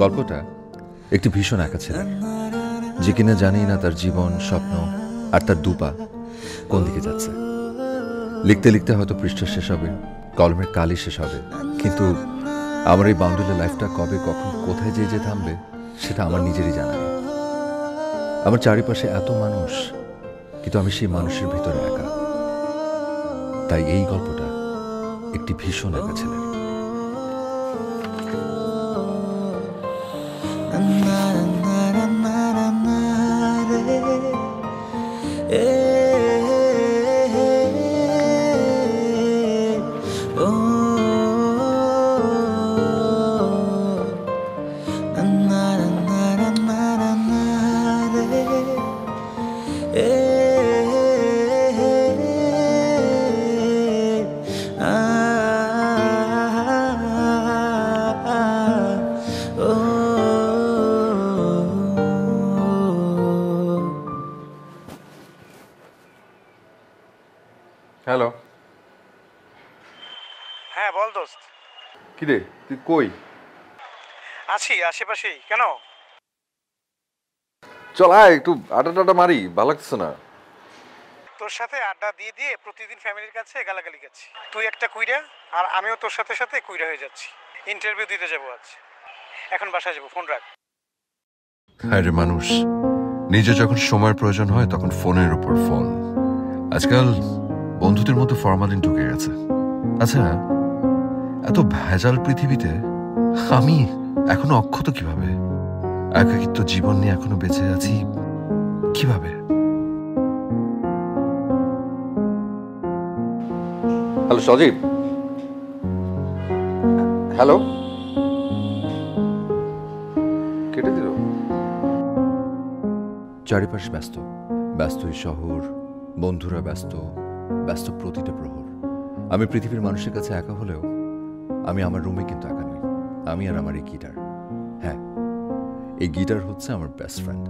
গল্পটা একটি ভীষণ একা ছেলে, যে কিনা জানি না তার জীবন, স্বপ্ন আর তার দুপা কোন দিকে যাচ্ছে। লিখতে লিখতে হয়তো পৃষ্ঠা শেষ হবে, কলমের কালি শেষ হবে, কিন্তু আমার এই বাউন্ডুলের লাইফটা কবে কখন কোথায় যে থামবে সেটা আমার নিজেরই জানা নেই। আমার চারিপাশে এত মানুষ, কিন্তু আমি সেই মানুষের ভিতরে একা। তাই এই গল্পটা একটি ভীষণ একা ছেলে। হ্যালো। হ্যাঁ বল দোস্ত। কিরে তুই কই? আছি আশেপাশেই। কেন? চল আয় একটু আড্ডা টাড্ডা মারি, ভালো লাগছে না। তোর সাথে আড্ডা দিয়ে দিয়ে প্রতিদিন ফ্যামিলির কাছে গালাগালি খাচ্ছি। তুই একটা কুইরা আর আমিও তোর সাথে সাথে কুইরা হয়ে যাচ্ছি। ইন্টারভিউ দিতে যাবো আজ, এখন বাসায় যাবো, ফোন রাখ। হ্যাঁ রে মানুষ, নিজে যখন সময়ের প্রয়োজন হয় তখন ফোনের উপর ফোন। আজকাল বন্ধুদের মতো ফরমালিন ঢুকে গেছে। আচ্ছা, এত ভেজাল পৃথিবীতে আমি এখনো অক্ষত কিভাবে? একাকিত্ব জীবন নিয়ে এখনো বেঁচে আছি কিভাবে? হ্যালো সজীব। হ্যালো, কেটে দিল। চারিপাশ ব্যস্ত, ব্যস্তই শহর, বন্ধুরা ব্যস্ত, ব্যস্ত প্রতিটা প্রহর। আমি পৃথিবীর মানুষের কাছে একা হলেও আমি আমার রুমে কিন্তু একা নই। আমি আর আমার এই গিটার, হ্যাঁ এই গিটার হচ্ছে আমার বেস্ট ফ্রেন্ড।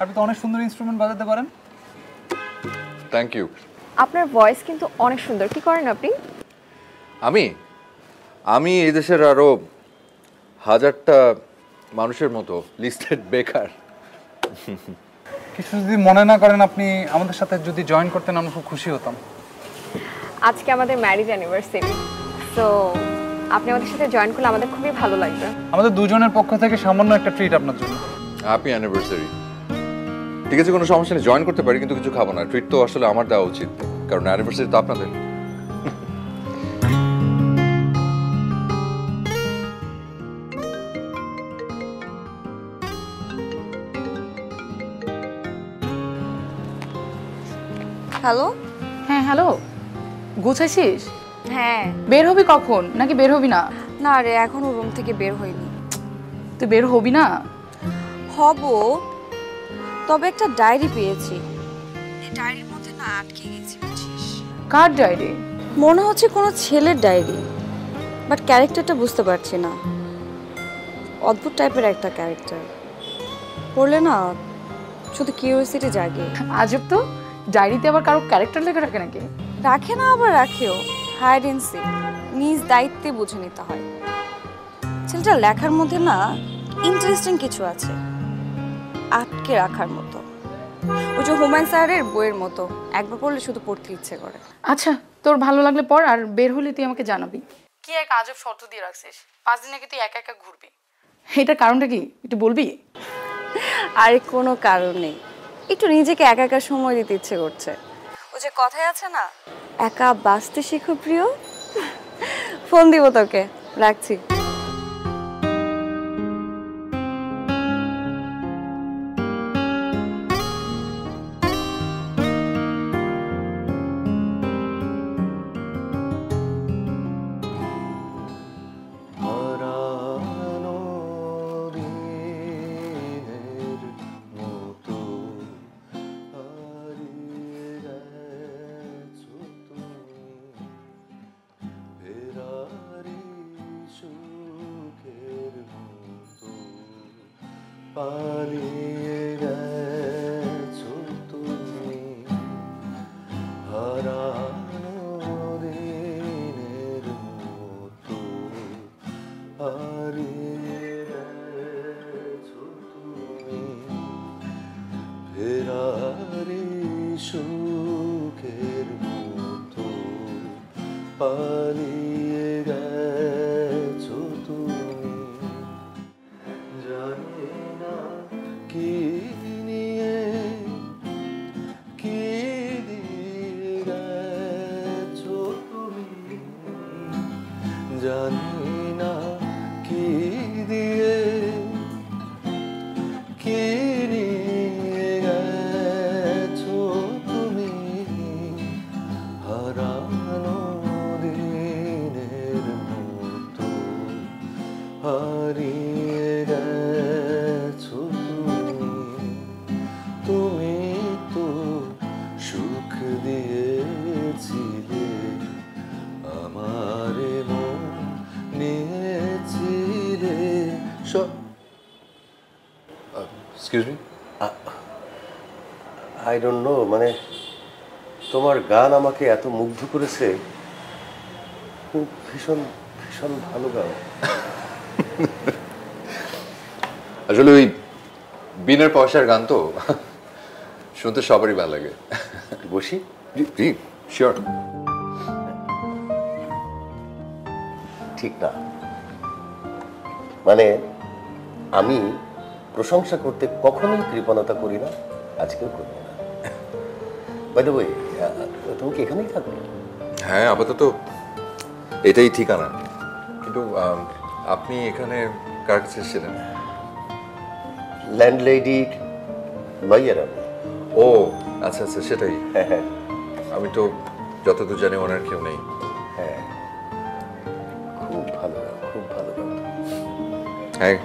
আপনি তো অনেক সুন্দর ইনস্ট্রুমেন্ট বাজাতে পারেন। Thank you. আপনার ভয়েস কিন্তু অনেক সুন্দর। কি করেন আপনি? আমি এই দেশের আরো হাজারটা মানুষের মতো লিস্টেড বেকার। কিছু যদি মনে না করেন, আপনি আমাদের সাথে যদি জয়েন করতেন আমরা খুব খুশি হতাম। আজকে আমাদের ম্যারেজ অ্যানিভার্সারি, সো আপনি আমাদের সাথে জয়েন করলে আমাদের খুবই ভালো লাগবে। আমাদের দুজনের পক্ষ থেকে সামান্য একটা ট্রিট আপনার জন্য। Happy anniversary. ঠিক আছে, কোনো সমস্যা নেই, জয়েন করতে পারি, কিন্তু কিছু খাবো না। ট্রিট তো আসলে আমার দেওয়া উচিত, কারণ অ্যানিভার্সারি তো আপনাদের। হ্যালো। হ্যাঁ হ্যালো, গুছাইছিস? হ্যাঁ। বের হবি কখন, নাকি বের হবি না? না রে, এখনো রুম থেকে বের হইনি। তুই বের হবি না? হব, তবে একটা ডায়েরি পেয়েছি। এই ডায়েরির মধ্যে না আটকে গেছি, বুঝছিস? কার ডায়েরি? মনে হচ্ছে কোনো ছেলের ডায়েরি, বাট ক্যারেক্টারটা বুঝতে পারছি না। অদ্ভুত টাইপের একটা ক্যারেক্টার, পড়লে না শুধু কিউরিওসিটি জাগে। আজব তো, ডায়েরিতে আবার কারো ক্যারেক্টার লেখা রাখে নাকি? রাখে না, আবার রাখেও, হাইড এন্ড সিক, নিজ দায়িত্বে বুঝে নিতে হয়। ছেলেটার লেখার মধ্যে না ইন্টারেস্টিং কিছু আছে, আটকে রাখার মতো। ওই যে হুমায়ুন স্যারের বইয়ের মতো, একবার পড়লে শুধু পড়তে ইচ্ছে করে। আচ্ছা, তোর ভালো লাগলে পড়, আর বের হলে তুই আমাকে জানাবি। কি এক আজব শর্ত দিয়ে রাখছিস, 5 দিন নাকি তুই একা একা ঘুরবি? এটার কারণটা কি একটু বলবি? আরে কোনো কারণ নেই, একটু নিজেকে একা একা সময় দিতে ইচ্ছে করছে। ও যে কথাই আছে না, একা বাঁচতে শিখো প্রিয়। ফোন দিব তোকে, রাখছি। পালিয়ে গেছো তুমি হারানো দিনের মতো, হারিয়ে গেছো তুমি ফেরারি সুখের মতো, পালিয়ে গেছো তুমি। জানি না কি নিয়ে কি দিয়ে গেছো তুমি, জানি না কি দিয়ে কি নিয়ে গেছো তুমি হারানো দিনের মতো, হারিয়ে গেছো তুমি। তুমি তো সুখ দিয়েছিলে, আমারে মন নিয়েছিলে সব। Excuse me, I don't know, মানে তোমার গান আমাকে এত মুগ্ধ করেছে, ভীষণ ভীষণ ভালো গান। আসলে ওই বিনের পয়সার গান তো শুনতে সবারই ভালো লাগে। বসি? জি শিওর। ঠিক না, মানে আমি প্রশংসা করতে কখনোই কৃপণতা করি না, আজকেও করব না। বাই দ্য ওয়ে, তুমি কি এখানেই থাকো? হ্যাঁ, আপাতত এটাই ঠিকানা। কিন্তু আপনি এখানে কার কাছে এসেছিলেন? ল্যান্ডলেডি লয়ার আমি। ও আচ্ছা আচ্ছা, সেটাই। হ্যাঁ হ্যাঁ, আমি তো যতদূর জানি ওনার কেউ নেই। হ্যাঁ, খুব ভালো গান, খুব ভালো গান। হ্যাঁ,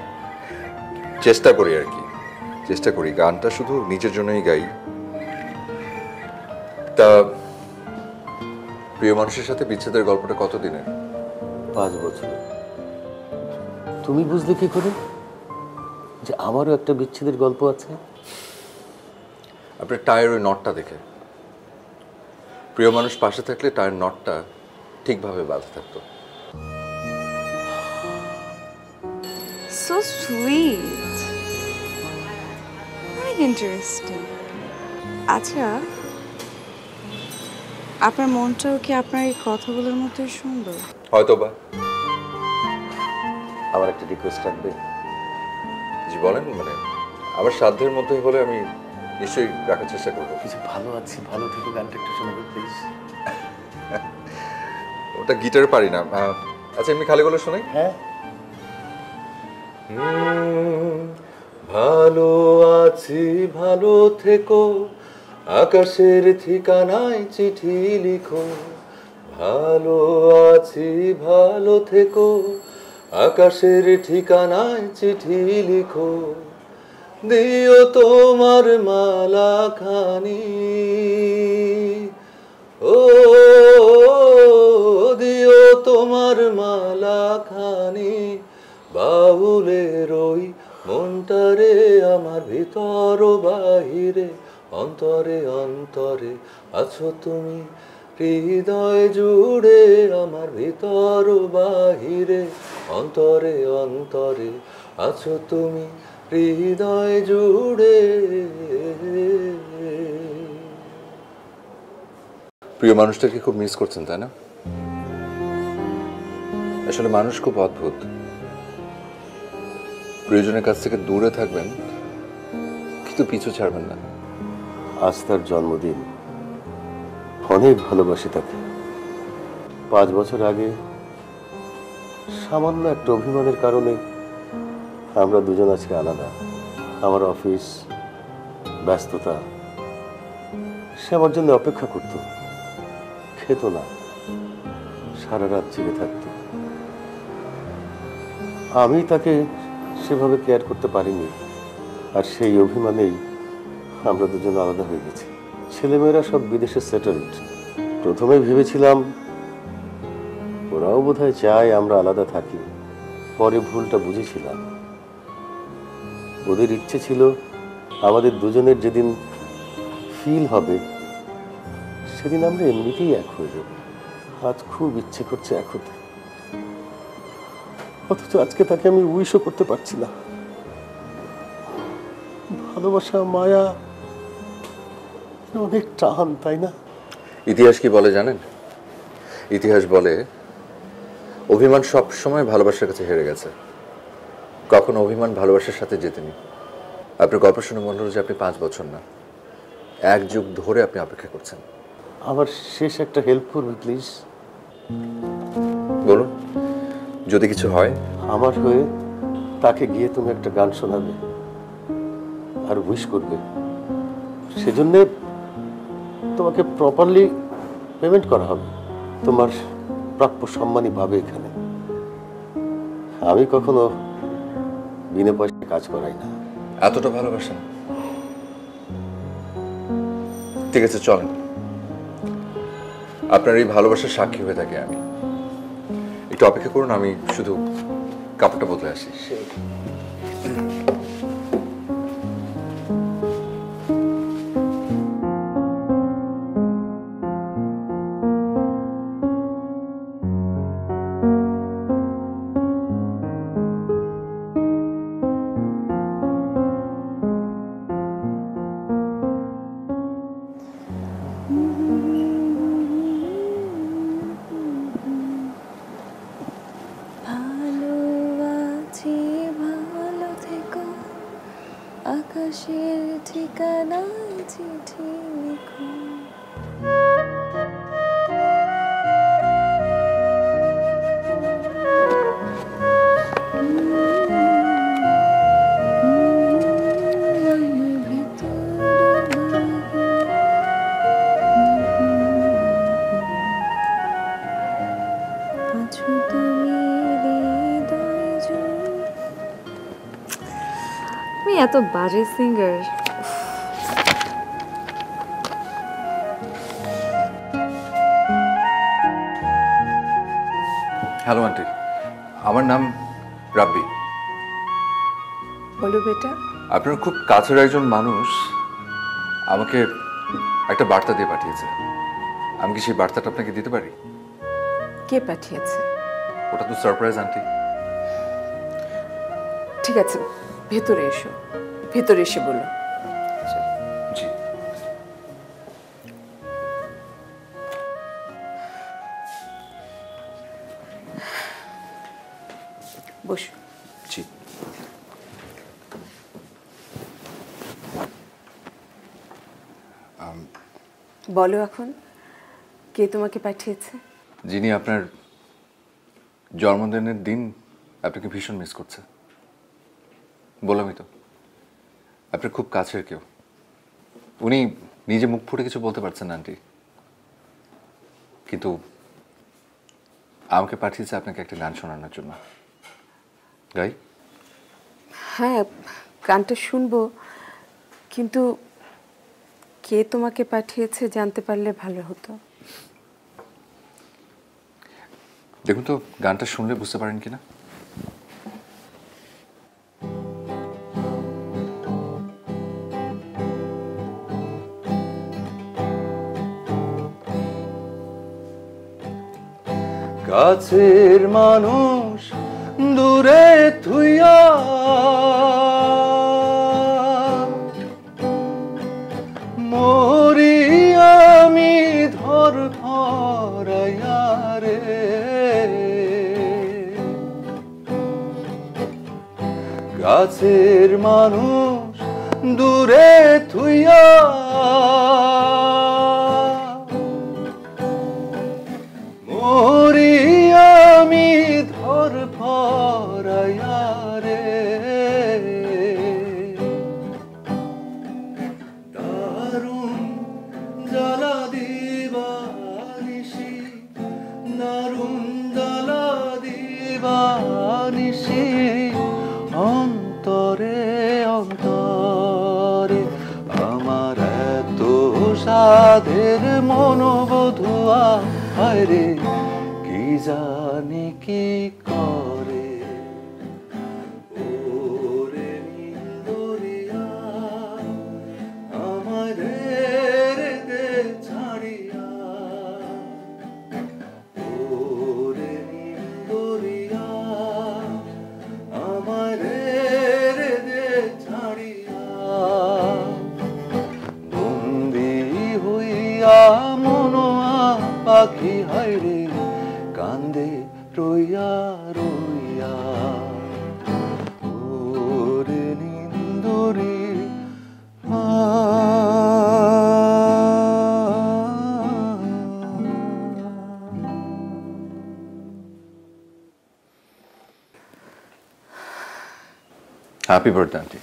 চেষ্টা করি আর কি, চেষ্টা করি। গানটা শুধু নিজের জন্যই গাই। তা প্রিয় মানুষের সাথে বিচ্ছেদের গল্পটা কতদিনের? 5 বছর। তুমি বুঝলে কি করে যে আমারও একটা বিচ্ছেদের গল্প আছে? আপনার টায়ার ওই নটটা দেখে। প্রিয় মানুষ পাশে থাকলে টায়ার নটটা ঠিকভাবে বাঁধা থাকতো। সো সুইট, অনেক ইন্টারেস্টিং। আচ্ছা, আপনার মনটাও কি আপনার এই কথাগুলোর মতোই সুন্দর? হয়তোবা। আমার একটা রিকোয়েস্ট থাকবে। জি বলেন। মানে আমার সাধ্যের মধ্যে হলে আমি নিশ্চয়ই রাখার চেষ্টা করবো। কিছু ভালো আছি, ভালো থেকে গানটা একটু শোনাবে প্লিজ। ওটা গিটার পারি না। আচ্ছা, এমনি খালি গলা শোনাই। হ্যাঁ। ভালো আছি, ভালো থেকো, আকাশের ঠিকানায় চিঠি লিখো। ভালো আছি, ভালো থেকো, আকাশের ঠিকানায় চিঠি লিখো। দিও তোমার মালা খানি, ও দিও তোমার মালা খানি, বাউলের ওই মনটারে আমার ভিতর ও বাহিরে, অন্তরে অন্তরে আছো তুমি, হৃদয় জুড়ে আমার ভিতর ও বাহিরে, অন্তরে অন্তরে আছো তুমি, হৃদয় জুড়ে। প্রিয় মানুষটাকে খুব মিস করছেন তাই না? আসলে মানুষ খুব অদ্ভুত, প্রিয়জনের কাছ থেকে দূরে থাকবেন কিন্তু পিছু ছাড়বেন না। আজ তার জন্মদিন, অনেক ভালোবাসি তাকে। 5 বছর আগে সামান্য একটা অভিমানের কারণে আমরা দুজন আজকে আলাদা। আমার অফিস, ব্যস্ততা, সে আমার জন্য অপেক্ষা করত, খেত না, সারা রাত জেগে থাকত। আমি তাকে সেভাবে কেয়ার করতে পারিনি, আর সেই অভিমানেই আমরা দুজন আলাদা হয়ে গেছি। ছেলেমেয়েরা সব বিদেশে সেটেলড। প্রথমে ভেবেছিলাম ওরাও বোধহয় চায় আমরা আলাদা থাকি, পরে ভুলটা বুঝেছিলাম। ওদের ইচ্ছে ছিল আমাদের দুজনের যেদিন ফিল হবে সেদিন আমরা এমনিতেই এক হয়ে যাব। আজ খুব ইচ্ছে করছে এক হতে, অথচ আজকে তাকে আমি উইশও করতে পারছি না। ভালোবাসা, মায়া অনেক টান, তাই না? ইতিহাস কি বলে জানেন? ইতিহাস বলে অভিমান সব সময় ভালোবাসার কাছে হেরে গেছে, কখনো অভিমান ভালোবাসার সাথে জেতেনি। আপনার গল্প শুনে মনে হলো যে আপনি 5 বছর না, 1 যুগ ধরে আপনি অপেক্ষা করছেন। আমার শেষ একটা হেল্প করবে প্লিজ? বলুন, যদি কিছু হয়। আমার হয়ে তাকে গিয়ে তুমি একটা গান শোনাবে আর উইশ করবে। সেজন্যে তোমাকে প্রপারলি পেমেন্ট করা হবে, তোমার প্রাপ্য সম্মানই পাবে এখানে। আমি কখনো বিনা পয়সায় কাজ করাই না। এতটা ভালোবাসেন? ঠিক আছে, চলেন, আপনার এই ভালোবাসার সাক্ষী হয়ে থাকে আমি। একটু অপেক্ষা করুন, আমি শুধু কাপড়টা বদলে আসি। আকাশের ঠিকানায় চিঠি লিখো। এত বাজে সিঙ্গার। হ্যালো আন্টি, আমার নাম রাব্বি। বলো বেটা। আপনার খুব কাছের একজন মানুষ আমাকে একটা বার্তা দিয়ে পাঠিয়েছে। আমি কি সেই বার্তাটা আপনাকে দিতে পারি? কে পাঠিয়েছে? ওটা তো সারপ্রাইজ আন্টি। ঠিক আছে, ভেতরে এসো, ভেতরে এসে বলো। জি। বসো। জি। বলো এখন, কে তোমাকে পাঠিয়েছে? যিনি আপনার জন্মদিনের দিন আপনাকে ভীষণ মিস করছে। বললামই তো, আপনার খুব কাছের কেউ। উনি নিজে মুখ ফুটে কিছু বলতে পারছেন না আন্টি, কিন্তু আমাকে পাঠিয়েছে আপনাকে একটা গান শোনানোর জন্য। গাই? হ্যাঁ, গানটা শুনবো, কিন্তু কে তোমাকে পাঠিয়েছে জানতে পারলে ভালো হতো। দেখুন তো গানটা শুনলে বুঝতে পারেন কিনা। কাছের মানুষ দূরে থুইয়া মরি আমি ধর ধরাইয়া রে কাছের মানুষ দূরে থুইয়া মরি আমি ধর ধরাইয়া রে দারুণ জ্বালা দিবানিশি দারুণ জ্বালা দিবানিশি অন্তরে অন্তরে আমার এত সাধের মনোবধুয়া হায়রে কি জানি কি করে ওরে নিন্দরিয়া আমার রে ছাড়িয়া ওরে নিন্দরিয়া আমার রে ছাড়িয়া বন্দি হইয়া মনোয়া পাখি হায়রে কান্দে রইয়া রইয়া ওরে নিন্দুরি happy birthday aunty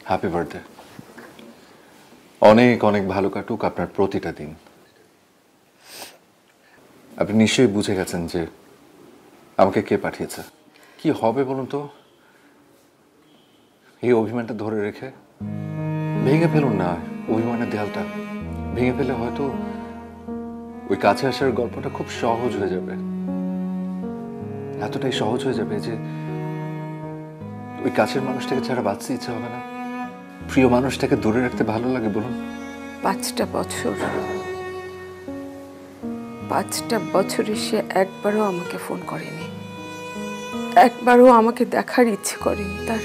happy birthday অনেক অনেক ভালো কাটুক আপনার প্রতিটা দিন আপনি নিশ্চয়ই বুঝে গেছেন যে আমাকে কে পাঠিয়েছে কি হবে বলুন তো এই অভিমানটা ধরে রেখে ভেঙে ফেলুন না অভিমানের দেয়ালটা ভেঙে ফেলে হয়তো ওই কাছে আসার গল্পটা খুব সহজ হয়ে যাবে এতটাই সহজ হয়ে যাবে যে ওই কাছের মানুষটাকে ছাড়া বাঁচতে ইচ্ছা হবে না প্রিয় মানুষটাকে দূরে রাখতে ভালো লাগে বলুন 5টা বছর 5টা বছরে সে একবারও আমাকে ফোন করেনি একবারও আমাকে দেখার ইচ্ছে করেনি তার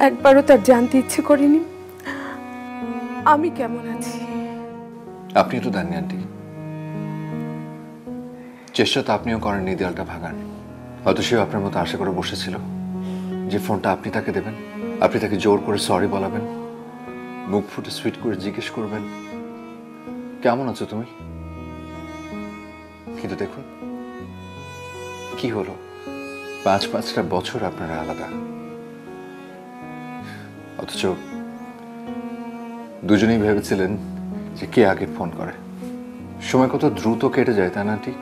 একবারও তার জানতে ইচ্ছে করেনি আমি কেমন আছি আপনি তো দেননি আন্টি চেষ্টা তো আপনিও করেননি দেয়ালটা ভাঙার হয়তো সেও আপনার মতো আশা করে বসেছিল যে ফোনটা আপনি তাকে দেবেন আপনি তাকে জোর করে সরি বলাবেন মুখ ফুটে সুইট করে জিজ্ঞেস করবেন কেমন আছো তুমি কিন্তু দেখুন কি হলো 5-5টা বছর আপনারা আলাদা অথচ দুজনেই ভেবেছিলেন যে কে আগে ফোন করে সময় কত দ্রুত কেটে যায় তাই না আন্টি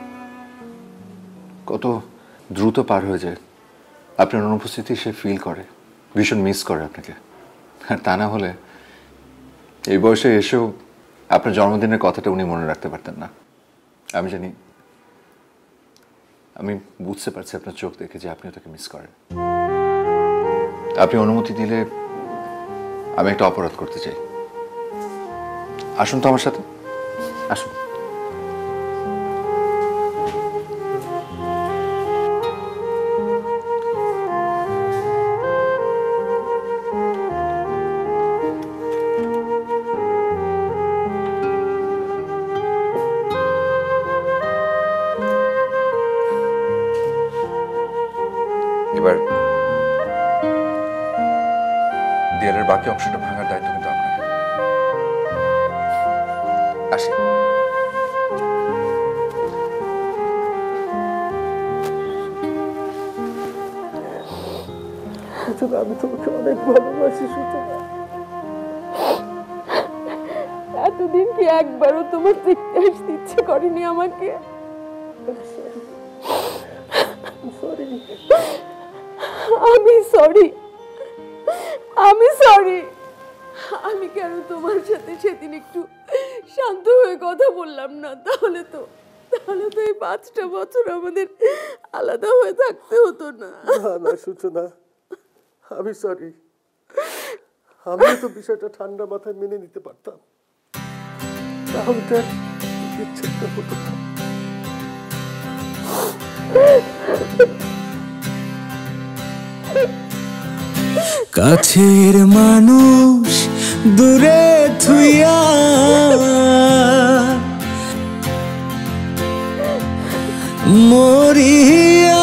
কত দ্রুত পার হয়ে যায় আপনার অনুপস্থিতি সে ফিল করে ভীষণ মিস করে আপনাকে আর তা না হলে এই বয়সে এসেও আপনার জন্মদিনের কথাটা উনি মনে রাখতে পারতেন না আমি জানি আমি বুঝতে পারছি আপনার চোখ দেখে যে আপনিও তাকে মিস করেন আপনি অনুমতি দিলে আমি একটা অপরাধ করতে চাই আসুন তো আমার সাথে আসুন এবার দেয়ালের বাকি অংশটা ভাঙার দায়িত্ব কিন্তু আপনার আসি আমি তোমাকে অনেক ভালোবাসি সূচনা এতদিন কি একবারও তোমার দেখতে আসতে ইচ্ছে করেনি আমাকে আমি সরি আমি কেন তোমার সাথে সেদিন একটু শান্ত হয়ে কথা বললাম না তাহলে তো এই 5টা বছর আমাদের আলাদা হয়ে থাকতে হতো না না সূচনা আমি সরি আমিও তো বিষয়টা ঠান্ডা মাথায় মেনে নিতে পারতাম তাহলে ইচ্ছেটা হতো না কাছের মানুষ দূরে থুইয়া মরি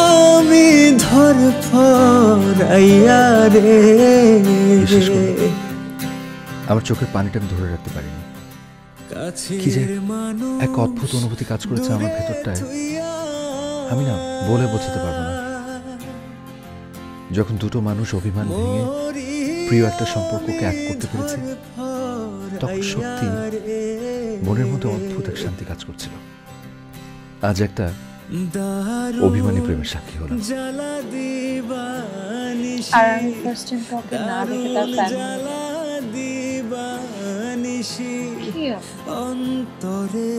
আমি ধরফরাইয়া রে। আমার চোখের পানিটা আমি ধরে রাখতে পারিনি। কি যে এক অদ্ভুত অনুভূতি কাজ করেছে আমার ভেতরটায়, আমি না বলে বোঝাতে পারবো না। যখন দুটো মানুষ অভিমান ভেঙে প্রিয় একটা সম্পর্ককে এক করতে পেরেছে, তখন সত্যি মনের মধ্যে অদ্ভুত এক শান্তি কাজ করছিল। আজ একটা অভিমানী প্রেমের সাক্ষী হলাম। আর আমি ফার্স্ট টাইম কাউকে না দেখে তার ফ্যামিলি অন্তরে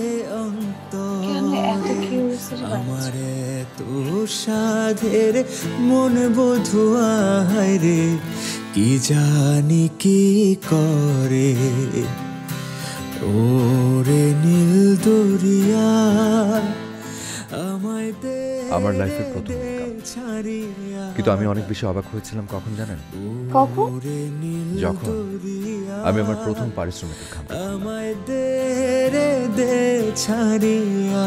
আমার তো সাধের মন বধুয়ায় রে, কি জানি কি করে ওরে নীল দরিয়া। আমার লাইফের প্রথম কিন্তু আমি অনেক বেশি অবাক হয়েছিলাম কখন জানেন? কখন? যখন আমি আমার প্রথম পারিশ্রমিকের খাম আমায় দে রে দে ছাড়িয়া,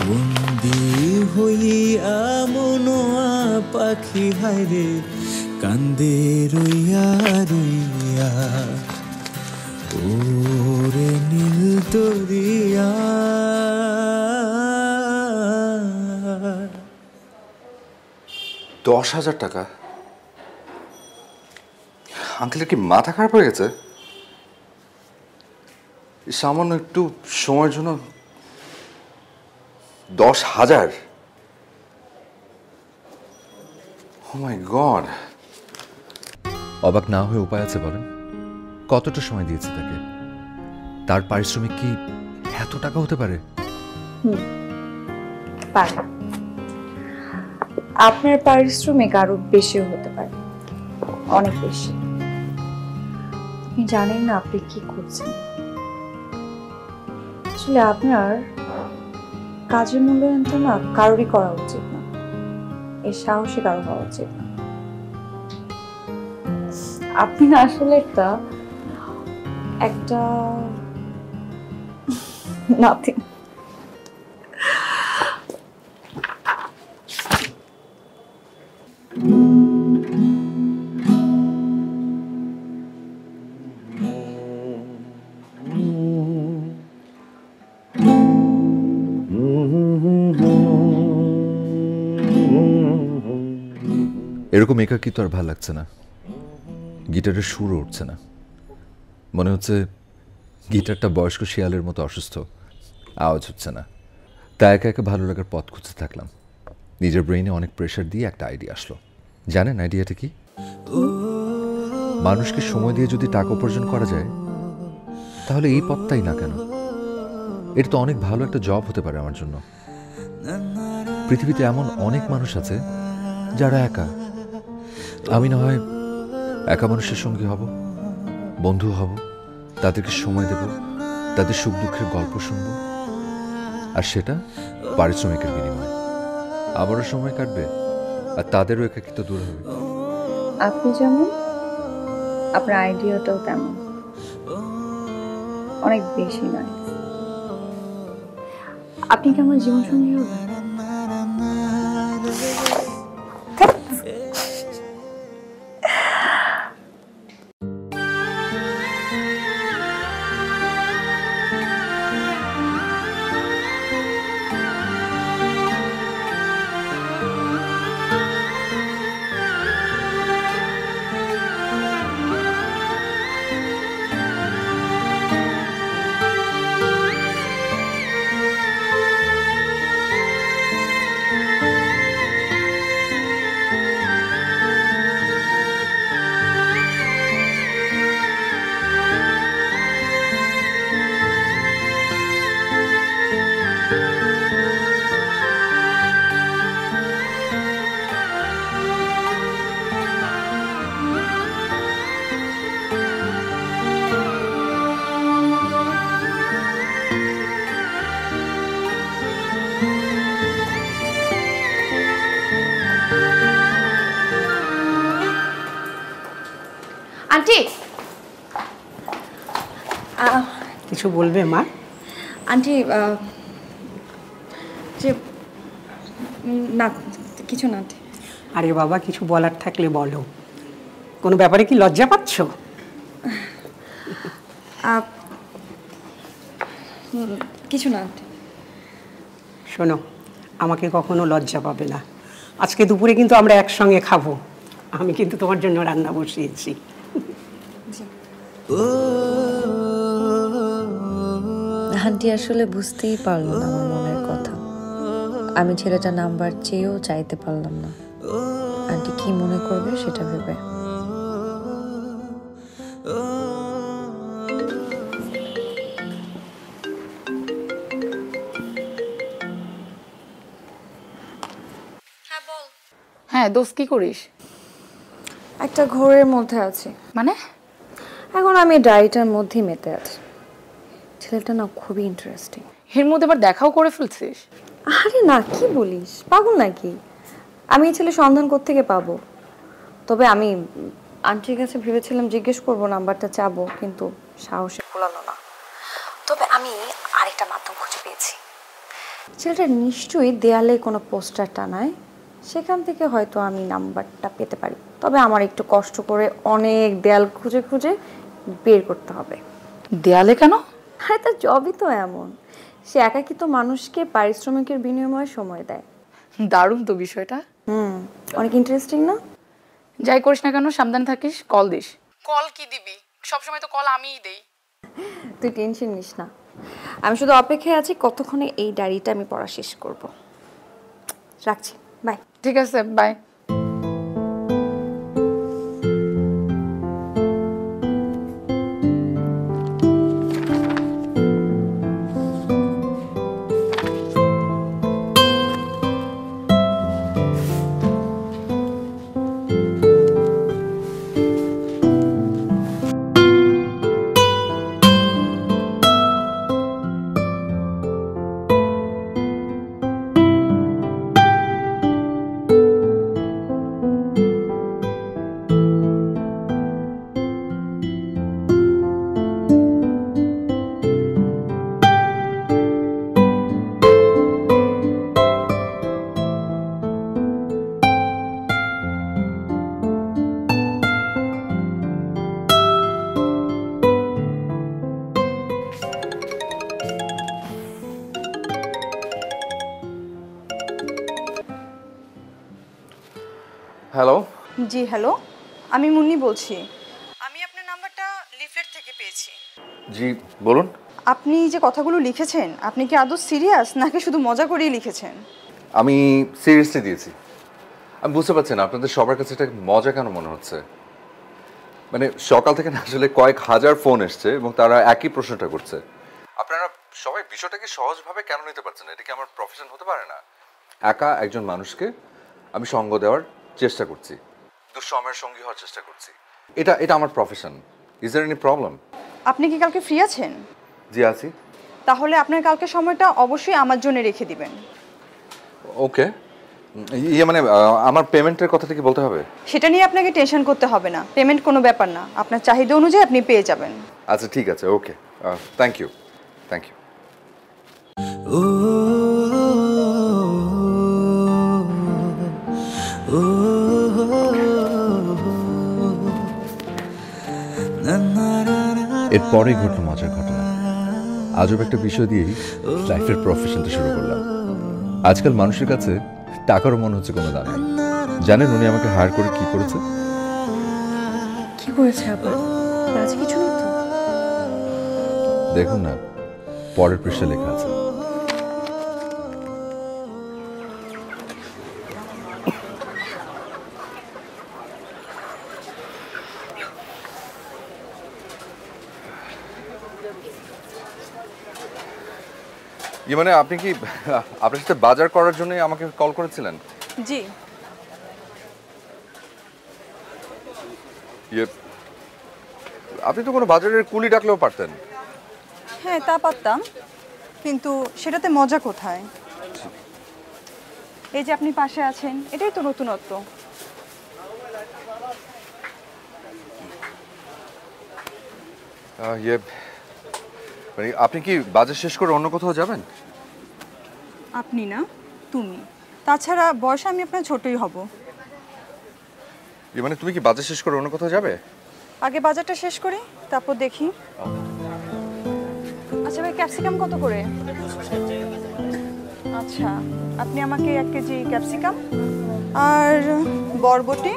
বন্দি হইয়া মনোয়া পাখি হায় রে, কান্দে রইয়া রইয়া ওরে নীল দরিয়া। 10,000 টাকা? আঙ্কেলের কি মাথা খারাপ হয়ে গেছে? সামান্য একটু সময়ের জন্য 10,000? Oh my God! অবাক না হয়ে উপায় আছে বলেন? কতটা সময় দিয়েছে তাকে? তার পারিশ্রমিক কি এত টাকা হতে পারে? পারে। আপনার পারিশ্রমিক আরো বেশিও হতে পারে, অনেক বেশি। আপনি জানেন না আপনি কি করছেন। আসলে আপনার কাজের মূল্যায়ন তো না কারোরই করা উচিত না, এর সাহসী কারো হওয়া উচিত না। আপনি না আসলে একটা নাথিং। এরকম একাকিত্ব আর ভালো লাগছে না। গিটারের সুরও উঠছে না, মনে হচ্ছে গিটারটা বয়স্ক শিয়ালের মতো অসুস্থ, আওয়াজ হচ্ছে না। তা একা একা ভালো লাগার পথ খুঁজতে থাকলাম। নিজের ব্রেইনে অনেক প্রেশার দিয়ে একটা আইডিয়া আসলো। জানেন আইডিয়াটা কি? মানুষকে সময় দিয়ে যদি টাকা উপার্জন করা যায়, তাহলে এই পথটাই না কেন? এটা তো অনেক ভালো একটা জব হতে পারে আমার জন্য। পৃথিবীতে এমন অনেক মানুষ আছে যারা একা। আমি না হয় একা মানুষের সঙ্গী হব, বন্ধু হব, তাদেরকে সময় দেব, তাদের সুখ দুঃখের গল্প শুনব, আর সেটা পারিশ্রমিকের বিনিময়ে। আমারও সময় কাটবে আর তাদেরও একাকিত্ব দূর হবে। আপনি যেমন, আপনার আইডিয়াটাও তেমন, অনেক বেশি নয়। আপনি কি আমার জীবন সঙ্গী হবেন? আন্টি কিছু বলবে মা? আন্টি যে না কিছু না আন্টি। আরে বাবা, কিছু বলার থাকলে বলো। কোনো ব্যাপারে কি লজ্জা পাচ্ছ? কিছু না আন্টি। শোনো, আমাকে কখনো লজ্জা পাবে না। আজকে দুপুরে কিন্তু আমরা একসঙ্গে খাবো। আমি কিন্তু তোমার জন্য রান্না বসিয়েছি। আন্টি আসলে বুঝতেই পারলো না আমার মনের কথা। আমি ছেলেটা নাম্বার চেয়েও চাইতে পারলাম না। আন্টি কি মনে করবে সেটা ভেবে। হ্যাঁ দোস্ত, কি করিস? একটা ঘোরের মধ্যে আছি। মানে? এখন আমি ডায়েরিটার মধ্যেই মেতে আছি। ছেলেটা না খুবই ইন্টারেস্টিং। এর মধ্যে আবার দেখাও করে ফেলছিস? আরে না, কি বলিস, পাগল নাকি? আমি এই ছেলে সন্ধান কোত্থেকে পাবো? তবে আমি আন্টির কাছে ভেবেছিলাম জিজ্ঞেস করব, নাম্বারটা চাবো, কিন্তু সাহসে কুলালো না। তবে আমি আরেকটা মাধ্যম খুঁজে পেয়েছি। ছেলেটা নিশ্চয়ই দেয়ালে কোনো পোস্টার টানায়, সেখান থেকে হয়তো আমি নাম্বারটা পেতে পারি। তবে আমার একটু কষ্ট করে অনেক দেয়াল খুঁজে খুঁজে বের করতে হবে। দেয়ালে কেন? আরে তার জবই তো এমন। সে একাকিত্ব মানুষকে পারিশ্রমিকের বিনিময়ে সময় দেয়। দারুণ তো বিষয়টা। অনেক ইন্টারেস্টিং না? যাই করিস না কেন সাবধানে থাকিস, কল দিস। কল কি দিবি? সবসময় তো কল আমিই দেই। তুই টেনশন নিস না, আমি শুধু অপেক্ষায় আছি কতক্ষণে এই ডায়েরিটা আমি পড়া শেষ করব। রাখছি, বাই। ঠিক আছে, বাই। হ্যালো। জি হ্যালো, আমি মুন্নি বলছি। আমি আপনার নাম্বারটা লিফলেট থেকে পেয়েছি। জি বলুন। আপনি যে কথাগুলো লিখেছেন, আপনি কি আদৌ সিরিয়াস নাকি শুধু মজা করেই লিখেছেন? আমি সিরিয়াসলি দিয়েছি। আমি বুঝতে পারছি না আপনাদের সবার কাছে এটা মজা কেন মনে হচ্ছে। মানে সকাল থেকে না আসলে কয়েক হাজার ফোন এসছে এবং তারা একই প্রশ্নটা করছে। আপনারা সবাই বিষয়টাকে সহজভাবে কেন নিতে পারছেন? এটা কি আমার প্রফেশন হতে পারে না? একা একজন মানুষকে আমি সঙ্গ দেওয়ার চেষ্টা করছি, দুঃসময়ের সঙ্গী হওয়ার চেষ্টা করছি। এটা আমার profession. Is there any problem? আপনি কি কালকে ফ্রি আছেন? জি আছি। তাহলে আপনার কালকে সময়টা অবশ্যই আমার জন্য রেখে দিবেন। ওকে। মানে আমার পেমেন্টের কথাটা কি বলতে হবে? সেটা নিয়ে আপনাকে টেনশন করতে হবে না, পেমেন্ট কোনো ব্যাপার না। আপনার চাহিদা অনুযায়ী আপনি পেয়ে যাবেন। আচ্ছা ঠিক আছে, okay, thank you. Thank you. এরপরে ঘটল মজার ঘটনা। আজব একটা বিষয় দিয়েই লাইফের প্রফেশনটা শুরু করলাম। আজকাল মানুষের কাছে টাকারও মনে হচ্ছে কোনো দাম নেই। জানেন উনি আমাকে হায়ার করে কি করেছে? কি করেছে আবার? আজ কিছু না তো? দেখুন না, পরের পৃষ্ঠায় লেখা আছে। মানে আপনি কি আপনার সাথে বাজার করার জন্য আমাকে কল করেছিলেন? জি। আপনি তো কোনো বাজারের কুলি ডাকলেও পারতেন। হ্যাঁ তা পারতাম, কিন্তু সেটাতে মজা কোথায়? এই যে আপনি পাশে আছেন, এটাই তো নতুনত্ব। মানে আপনি কি বাজার শেষ করে অন্য কোথাও যাবেন? আপনি না, তুমি। তাছাড়া বয়সে আমি আপনার ছোটই হব। মানে তুমি কি বাজার শেষ করে অন্য কোথাও যাবে? আগে বাজারটা শেষ করি, তারপর দেখি। আচ্ছা ভাই, ক্যাপসিকাম কত করে? আচ্ছা, আপনি আমাকে 1 কেজি ক্যাপসিকাম আর বরবটি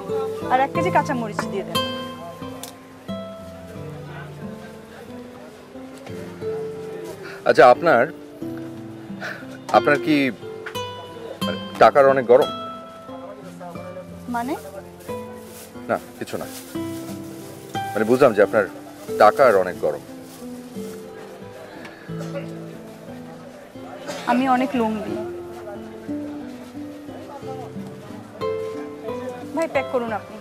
আর 1 কেজি কাঁচামরিচ দিয়ে দেন। আচ্ছা, আপনার কি টাকার অনেক গরম? মানে? না, কিছু না। মানে বুঝলাম যে আপনার টাকার অনেক গরম। আমি অনেক লম্বি। ভাই, প্যাক করুন আপনি।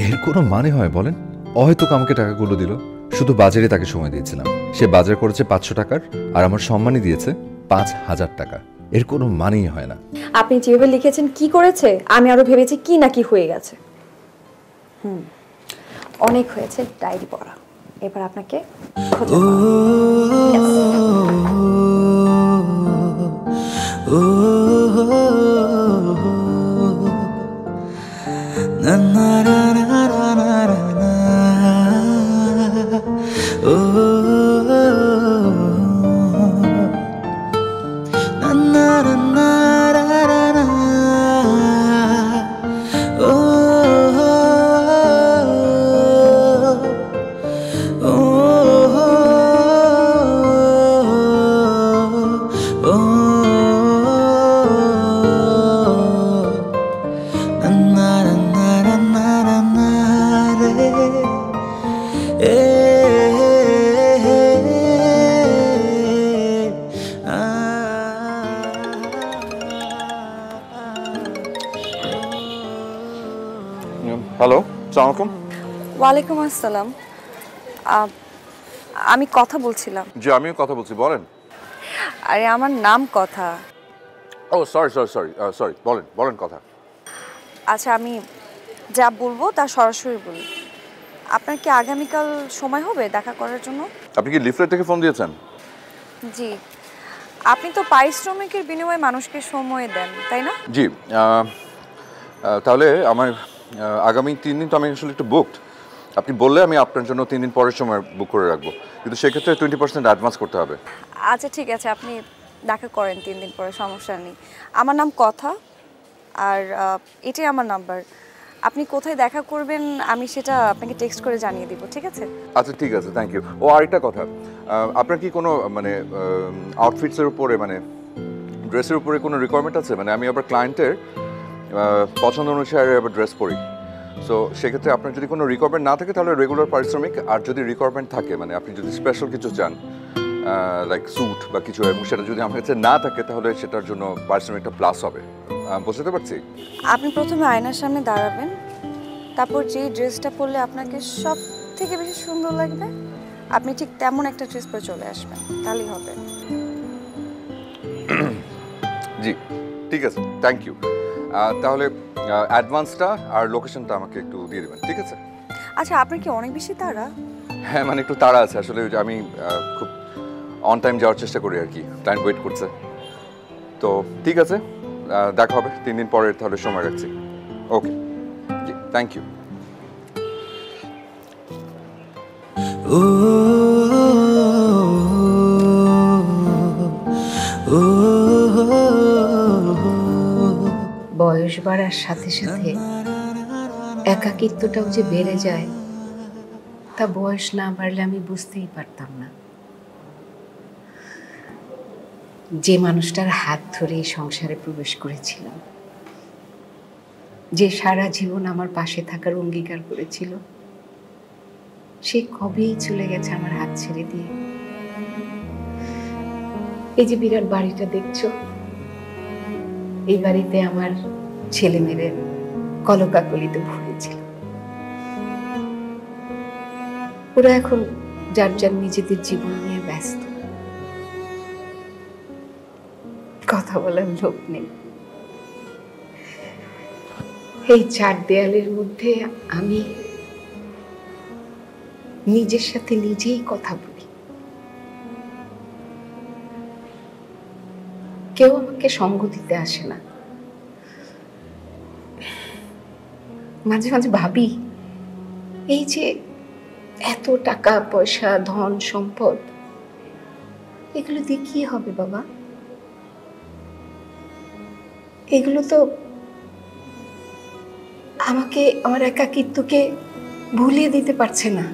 এর কোনো মানে হয় বলেন? অহেতুক আমাকে টাকাগুলো দিল। শুধু বাজারে তাকে সময় দিয়েছিলাম, সে বাজার করেছে 500 টাকার, আর আমার সম্মানই দিয়েছে 5000 টাকা। এর কোনো মানেই হয় না। আপনি যেভাবে লিখেছেন কি করেছে, আমি আরো ভেবেছি কি না কি হয়ে গেছে। অনেক হয়েছে ডায়েরি পড়া, এবার আপনাকে খুঁজে হ্যালো, আসসালামু আলাইকুম। ওয়ালাইকুম আসসালাম। আমি কথা বলছিলাম। জি, আমিও কথা বলছি, বলেন। আরে আমার নাম কথা। ও সরি, বলেন কথা। আচ্ছা, আমি যা বলবো তা সরাসরি বলি। আপনার কি আগামীকাল সময় হবে দেখা করার জন্য? আপনি কি লিফলেট থেকে ফোন দিয়েছেন? জি। আপনি তো পারিশ্রমিকের বিনিময়ে মানুষকে সময় দেন, তাই না? জি। তাহলে আমার আগামী 3 দিন তো আমি আসলে একটু বুকড। আপনি বললে আমি আপনার জন্য 3 দিন পরের সময় বুক করে রাখবো, কিন্তু সেক্ষেত্রে 20% অ্যাডভান্স করতে হবে। আচ্ছা ঠিক আছে, আপনি দেখা করেন 3 দিন পরে, সমস্যা নেই। আমার নাম কথা, আর এটাই আমার নাম্বার। আপনি কোথায় দেখা করবেন আমি সেটা আপনাকে টেক্সট করে জানিয়ে দিব, ঠিক আছে? আচ্ছা ঠিক আছে, থ্যাংক ইউ। ও আরেকটা কথা, আপনার কি কোনো মানে আউটফিটসের উপরে, মানে ড্রেসের উপরে কোনো রিকোয়ারমেন্ট আছে? মানে আমি আবার ক্লায়েন্টের পছন্দ অনুসারে আবার ড্রেস পরি। সো সেক্ষেত্রে আপনার যদি কোনো রিকোয়ারমেন্ট না থাকে তাহলে রেগুলার পারিশ্রমিক, আর যদি রিকোয়ারমেন্ট থাকে মানে আপনি যদি স্পেশাল কিছু চান লাইক স্যুট বা কিছু, এবং সেটা যদি আমার কাছে না থাকে তাহলে সেটার জন্য পারিশ্রমিকটা প্লাস হবে। বুঝতে পারছি? আপনি প্রথমে আয়নার সামনে দাঁড়াবেন, তারপর যেই ড্রেসটা পরলে আপনাকে সব থেকে বেশি সুন্দর লাগবে আপনি ঠিক তেমন একটা ড্রেস পরে চলে আসবেন, তাহলেই হবে। জি ঠিক আছে, থ্যাংক ইউ। তাহলে অ্যাডভান্সটা আর লোকেশনটা আমাকে একটু দিয়ে দেবেন, ঠিক আছে? আচ্ছা, আপনার কি অনেক বেশি তাড়া? হ্যাঁ, মানে একটু তাড়া আছে আসলে। আমি খুব অন টাইম যাওয়ার চেষ্টা করি আর কি, ক্লায়েন্ট ওয়েট করছে। তো ঠিক আছে, দেখা হবে 3 দিন পরে, তাহলে সময় রাখছি। ওকে, জি, থ্যাংক ইউ। বয়স বাড়ার সাথে সাথে একাকিত্বটাও যে বেড়ে যায় তা বয়স না বাড়লে আমি বুঝতেই পারতাম না। যে মানুষটার হাত ধরে সংসারে প্রবেশ করেছিলাম, যে সারা জীবন আমার পাশে থাকার অঙ্গীকার করেছিল, সে কবেই চলে গেছে আমার হাত ছেড়ে দিয়ে। এই যে বিরাট বাড়িটা দেখছো, এই বাড়িতে আমার ছেলে মেয়ে কলকাকলিতে ভরেছিল। ওরা এখন যার যার নিজেদের জীবন নিয়ে ব্যস্ত, কথা বলার লোক নেই। এই চার দেয়ালের মধ্যে আমি নিজের সাথে নিজেই কথা বলি। কেউ আমাকে সঙ্গ দিতে আসে না। মাঝে মাঝে ভাবি, এই যে এত টাকা পয়সা ধন সম্পদ, এগুলো দিয়ে কি হবে বাবা? এগুলো তো আমাকে আমার একাকিত্বকে ভুলিয়ে দিতে পারছে না।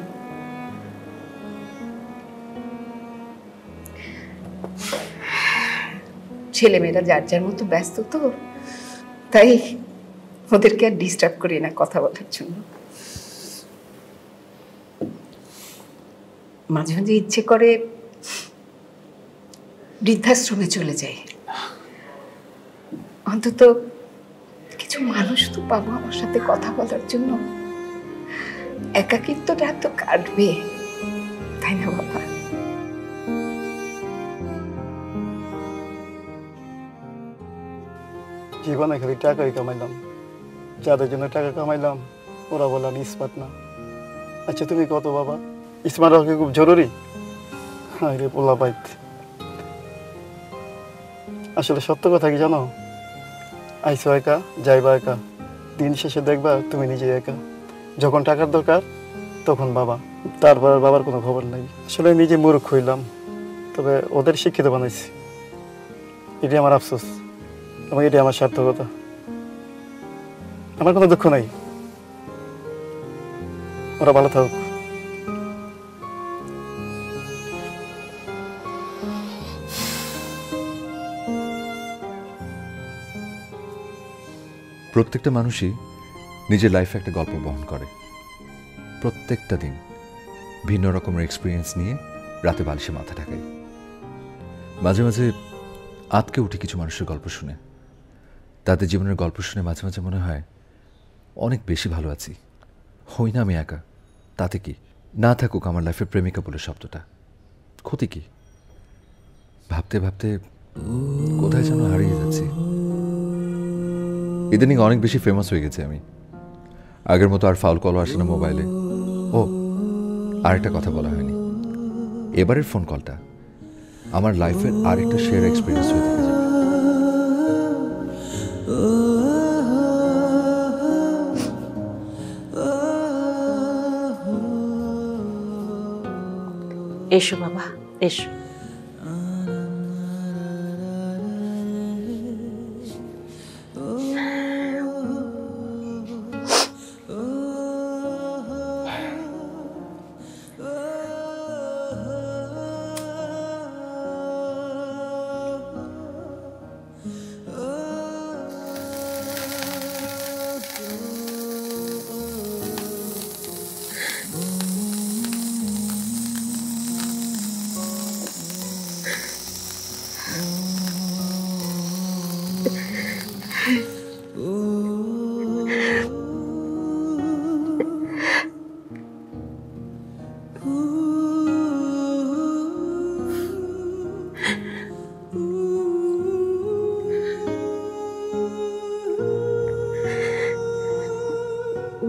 ছেলেমেয়েরা যার যার মতো ব্যস্ত, তো তাই ওদেরকে আর ডিস্টার্ব করি না কথা বলার জন্য। মাঝে মাঝে ইচ্ছে করে বৃদ্ধাশ্রমে চলে যাই, অন্তত কিছু মানুষ তো পাবো আমার সাথে কথা বলার জন্য। একাকিত্বটা তো কাটবে, তাই না বাবা? জীবনে খালি টাকাই কামাইলাম, যাদের জন্য টাকা কামাইলাম ওরা বলে আমি স্মার্ট না। আচ্ছা তুমি কত বাবা, স্মার্ট হওয়া কি খুব জরুরি? আরে পোলা বাইত, আসলে সত্য কথা কি জানো? আইসো একা, যাইবা একা, দিন শেষে দেখবা তুমি নিজে একা। যখন টাকার দরকার তখন বাবা, তারপর বাবার কোনো খবর নাই। আসলে নিজে মূর্খ হইলাম, তবে ওদের শিক্ষিত বানাইছি, এটি আমার আফসোস এবং এটি আমার সার্থকতা। আমার কোনো দুঃখ নাই, ওরা ভালো থাকুক। প্রত্যেকটা মানুষই নিজের লাইফে একটা গল্প বহন করে। প্রত্যেকটা দিন ভিন্ন রকমের এক্সপিরিয়েন্স নিয়ে রাতে বালিশে মাথা ঢাকাই। মাঝে মাঝে আতকে উঠি কিছু মানুষের গল্প শুনে। তাদের জীবনের গল্প শুনে মাঝে মাঝে মনে হয় অনেক বেশি ভালো আছি, হই না আমি একা। তাতে কি, না থাকুক আমার লাইফে প্রেমিকা বলে শব্দটা, ক্ষতি কি? ভাবতে ভাবতে কোথায় যেন হারিয়ে যাচ্ছি। ইদানিং অনেক বেশি ফেমাস হয়ে গেছে আমি, আগের মতো আর ফাউল কলও আসে না মোবাইলে। ও আরেকটা কথা বলা হয়নি, এবারের ফোন কলটা আমার লাইফের আরেকটা শেয়ার এক্সপিরিয়েন্স হয়ে থেকে যাবে। এসো বাবা, এসো।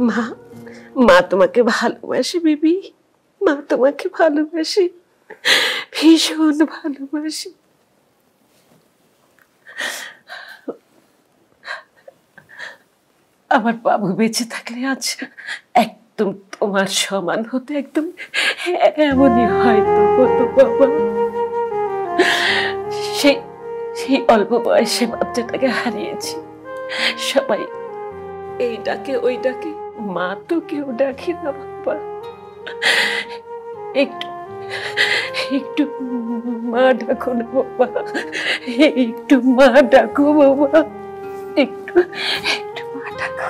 মা, মা তোমাকে ভালোবাসে বেবি, মা তোমাকে ভালোবাসে, ভীষণ ভালোবাসে। আমার বাবু বেঁচে থাকলে আজ একদম তোমার সমান হতো, একদম এমনই হয়তো হতো বাবা। সেই অল্প বয়সে বাচ্চাটাকে হারিয়েছি, সবাই এই ডাকে ওই ডাকে, মা তো কেউ ডাকে না বাবা। একটু একটু মা ডাকো না বাবা, একটু মা ডাকো বাবা, একটু একটু মা ডাকো।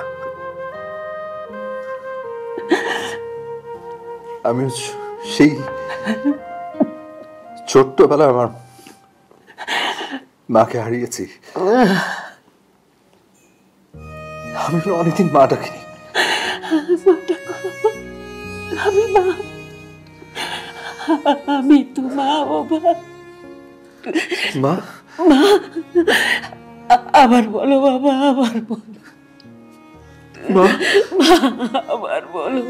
আমি সেই ছোট্টবেলায় আমার মাকে হারিয়েছি। আমি অনেকদিন মা ডাকিনি। আমি মা, আমি তো মা বাবা। মা, মা আবার বলো বাবা, আবার বলো। আবার বলো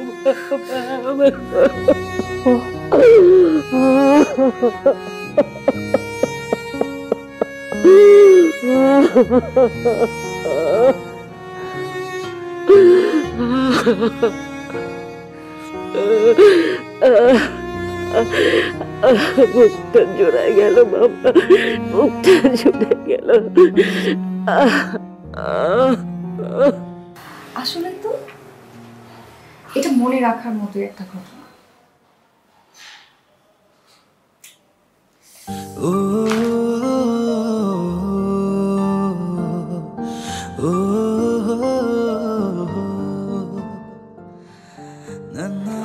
আবার মুখটা জোড়ায় গেল বাবা, মুখটা জোড়ায় গেল। আসলে তো এটা মনে রাখার মতো একটা ঘটনা।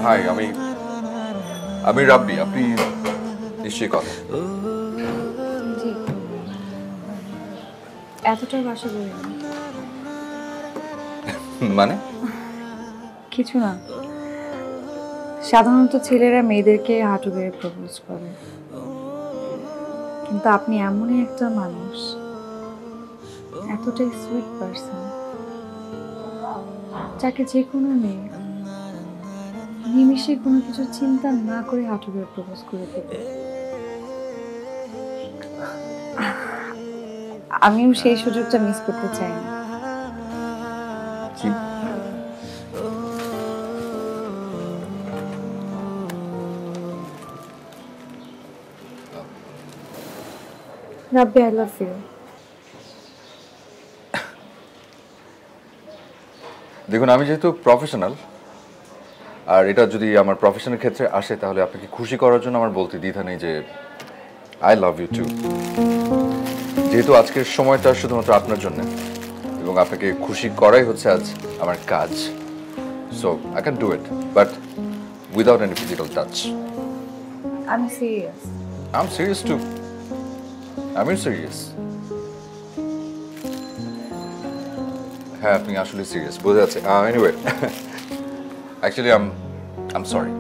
হাই, আমি রাব্বি। আপনি নিশ্চয়ই কথা জি, এতটা বাসা বলি মানে কিছু না। সাধারণত ছেলেরা মেয়েদেরকে হাঁটু বেড়ে প্রপোজ করে, কিন্তু আপনি এমনই একটা মানুষ, এতটাই সুইট পারসন, যাকে যে কোনো মেয়ে নিমিষে কোনো কিছু চিন্তা না করে হাঁটু বেড়ে প্রপোজ করে দেবে। আমিও সেই সুযোগটা মিস করতে চাই না। রাব্বি, I love you. দেখুন, আমি যেহেতু প্রফেশনাল, আর এটা যদি আমার প্রফেশনের ক্ষেত্রে আসে, তাহলে আপনাকে খুশি করার জন্য আমার বলতে দ্বিধা নেই যে আই লাভ ইউ টু। যেহেতু আজকের সময়টা শুধুমাত্র আপনার জন্য এবং আপনাকে খুশি করাই হচ্ছে আজ আমার কাজ, so I can do it, but without any physical touch. I'm serious. I'm serious too. I'm serious. হ্যাঁ, আপনি আসলে সিরিয়াস, বোঝা যাচ্ছে। Anyway, actually I'm sorry.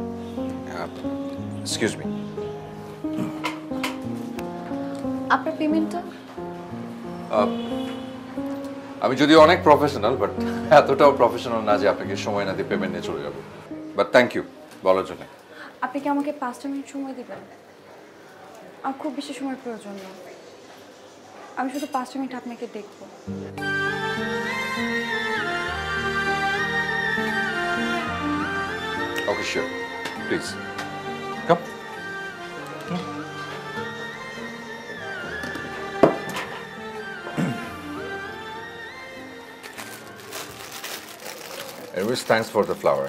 Excuse me. আপনার পেমেন্টটা? আমি যদিও অনেক প্রফেশনাল, বাট এতটাও প্রফেশনাল না যে আপনাকে সময় না দিয়ে পেমেন্ট নিয়ে চলে যাবো। বাট থ্যাংক ইউ বলার জন্য। আপনি কি আমাকে 5টা মিনিট সময় দিবেন? আমার খুব বেশি সময় প্রয়োজন না, আমি শুধু 5টা মিনিট আপনাকে দেখবো। Okay, sure. Please. Come. Anyways, thanks for the flower.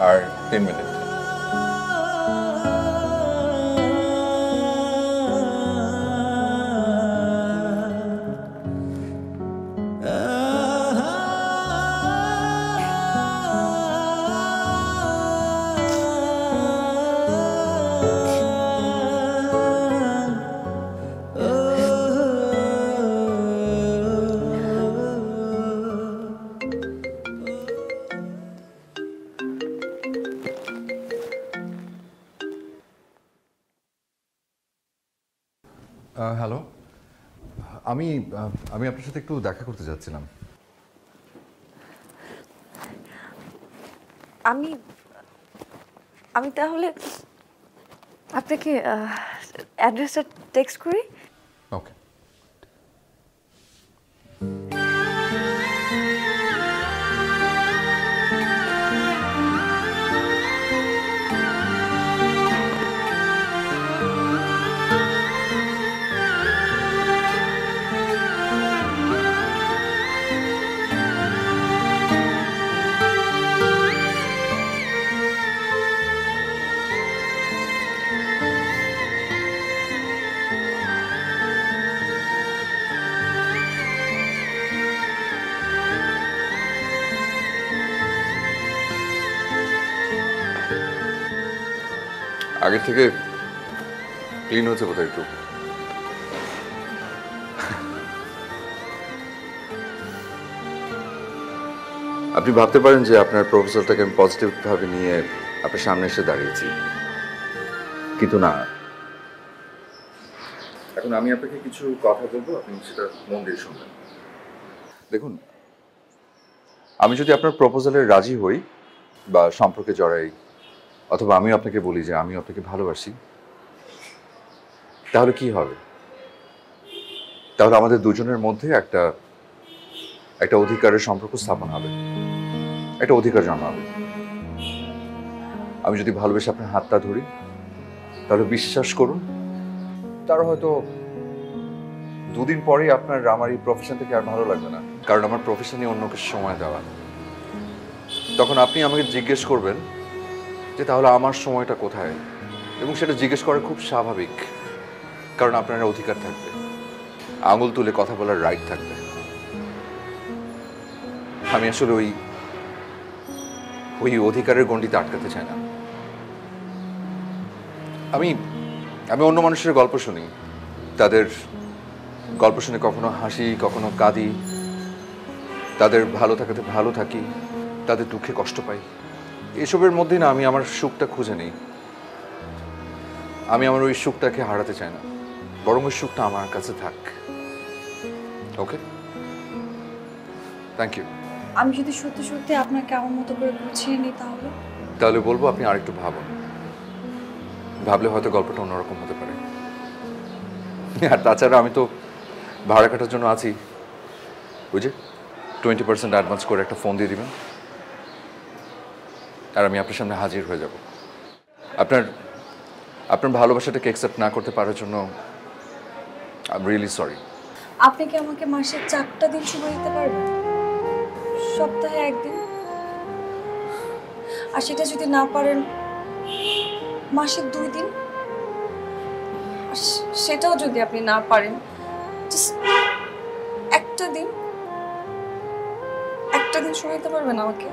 আর 10 মিনিট। হ্যালো, আমি আপনার সাথে একটু দেখা করতে যাচ্ছিলাম। আমি তাহলে আপনাকে অ্যাড্রেসটা টেক্সট করি। ওকে। আগের থেকে ক্লিন হচ্ছে বোধহয় একটু। আপনি ভাবতে পারেন যে আপনার প্রপোজালটাকে আমি পজিটিভ ভাবে নিয়ে আপনার সামনে এসে দাঁড়িয়েছি, কিন্তু না। এখন আমি আপনাকে কিছু কথা বলবো, আপনি সেটা মন দিয়ে শুনবেন। দেখুন, আমি যদি আপনার প্রপোজালে রাজি হই বা সম্পর্কে জড়াই, অথবা আমি আপনাকে বলি যে আমি আপনাকে ভালোবাসি, তাহলে কি হবে? তাহলে আমাদের দুজনের মধ্যে একটা অধিকারের সম্পর্ক স্থাপন হবে, একটা অধিকার জন্মাবে। আমি যদি ভালোবেসে আপনার হাতটা ধরি, তাহলে বিশ্বাস করুন, তার হয়তো 2 দিন পরেই আপনার আমার এই প্রফেশন থেকে আর ভালো লাগবে না, কারণ আমার প্রফেশনে অন্যকে সময় দেওয়া। তখন আপনি আমাকে জিজ্ঞেস করবেন যে তাহলে আমার সময়টা কোথায়, এবং সেটা জিজ্ঞেস করা খুব স্বাভাবিক, কারণ আপনার অধিকার থাকবে, আঙুল তুলে কথা বলার রাইট থাকবে। আমি আসলে ওই অধিকারের গণ্ডিতে আটকাতে চাই না। আমি অন্য মানুষের গল্প শুনি, তাদের গল্প শুনে কখনো হাসি, কখনো কাঁদি, তাদের ভালো থাকাতে ভালো থাকি, তাদের দুঃখে কষ্ট পাই। এসবের মধ্যে না আমি আমার সুখটা খুঁজে নেই। আমি আমার ওই সুখটাকে হারাতে চাই না, বরং ওই সুখটা আমার কাছে থাক। ওকে, থ্যাংক ইউ। আমি যদি সত্যি সত্যি আপনাকে আমার মতো করে গুছিয়ে নিই তাহলে বলবো আপনি আরেকটু ভাবুন, ভাবলে হয়তো গল্পটা অন্যরকম হতে পারে। আর তাছাড়া আমি তো ভাড়া কাটার জন্য আছি, ওই যে 20% অ্যাডভান্স করে একটা ফোন দিয়ে দিবেন, আর আমি আপনার সামনে হাজির হয়ে যাব। আপনার ভালোবাসাটাকে অ্যাকসেপ্ট না করতে পারার জন্য আই এম রিয়েলি সরি। আপনি কি আমাকে মাসে 4টা দিন সময় দিতে পারবেন? সপ্তাহে 1 দিন? আর সেটা যদি না পারেন মাসে 2 দিন? সেটাও যদি আপনি না পারেন একটা দিন সময় দিতে পারবেন আমাকে?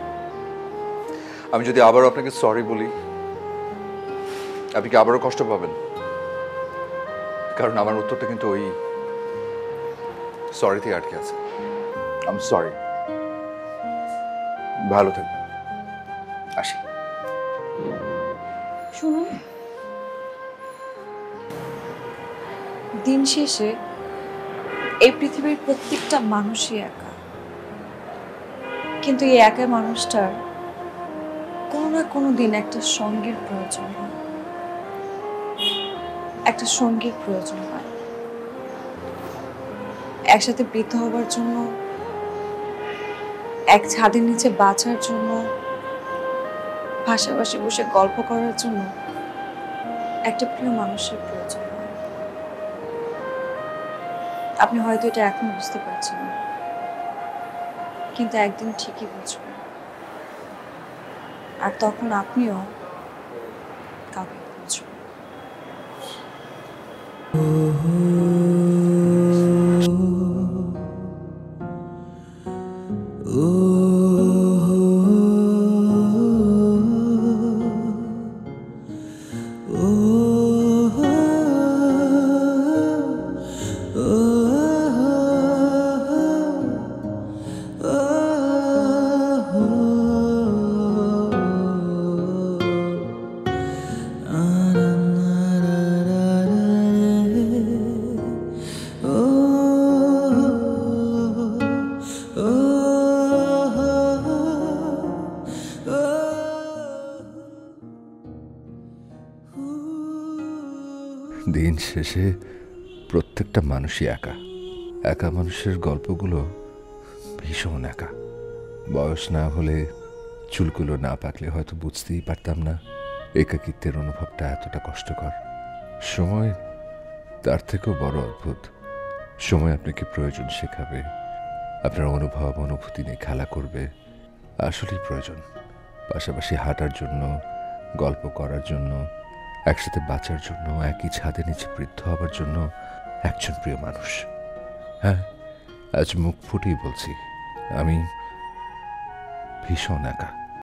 আমি যদি আবারও আপনাকে সরি বলি, আপনি কি আবারও কষ্ট পাবেন? কারণ আমার উত্তরটা কিন্তু ওই সরিতে আটকে আছে। I am sorry. ভালো থাকবেন, আসি। শুনুন, দিন শেষে এই পৃথিবীর প্রত্যেকটা মানুষই একা, কিন্তু এই একা মানুষটার কোনো না কোনো দিন একটা সঙ্গীর প্রয়োজন হয়, একটা সঙ্গীর প্রয়োজন হয়। একসাথে বৃদ্ধ হবার জন্য, এক ছাদের নিচে বাঁচার জন্য, পাশাপাশি বসে গল্প করার জন্য একটা প্রিয় মানুষের প্রয়োজন হয়। আপনি হয়তো এটা এখন বুঝতে পারছেন না, কিন্তু একদিন ঠিকই বুঝবেন, আর তখন আপনিও কাউকে বুঝবেন। দিন শেষে প্রত্যেকটা মানুষই একা। একা মানুষের গল্পগুলো ভীষণ একা। বয়স না হলে, চুলগুলো না পাকলে হয়তো বুঝতেই পারতাম না একাকিত্বের অনুভবটা এতটা কষ্টকর। সময় তার থেকেও বড় অদ্ভুত। সময় আপনাকে প্রয়োজন শেখাবে, আপনার অনুভব অনুভূতি নিয়ে খেলা করবে। আসলেই প্রয়োজন, পাশাপাশি হাঁটার জন্য, গল্প করার জন্য, একসাথে বাঁচার জন্য, একই ছাদের নিচে বৃদ্ধ হবার জন্য একজন প্রিয় মানুষ। হ্যাঁ, আজ মুখ ফুটেই বলছি, আমি ভীষণ একা।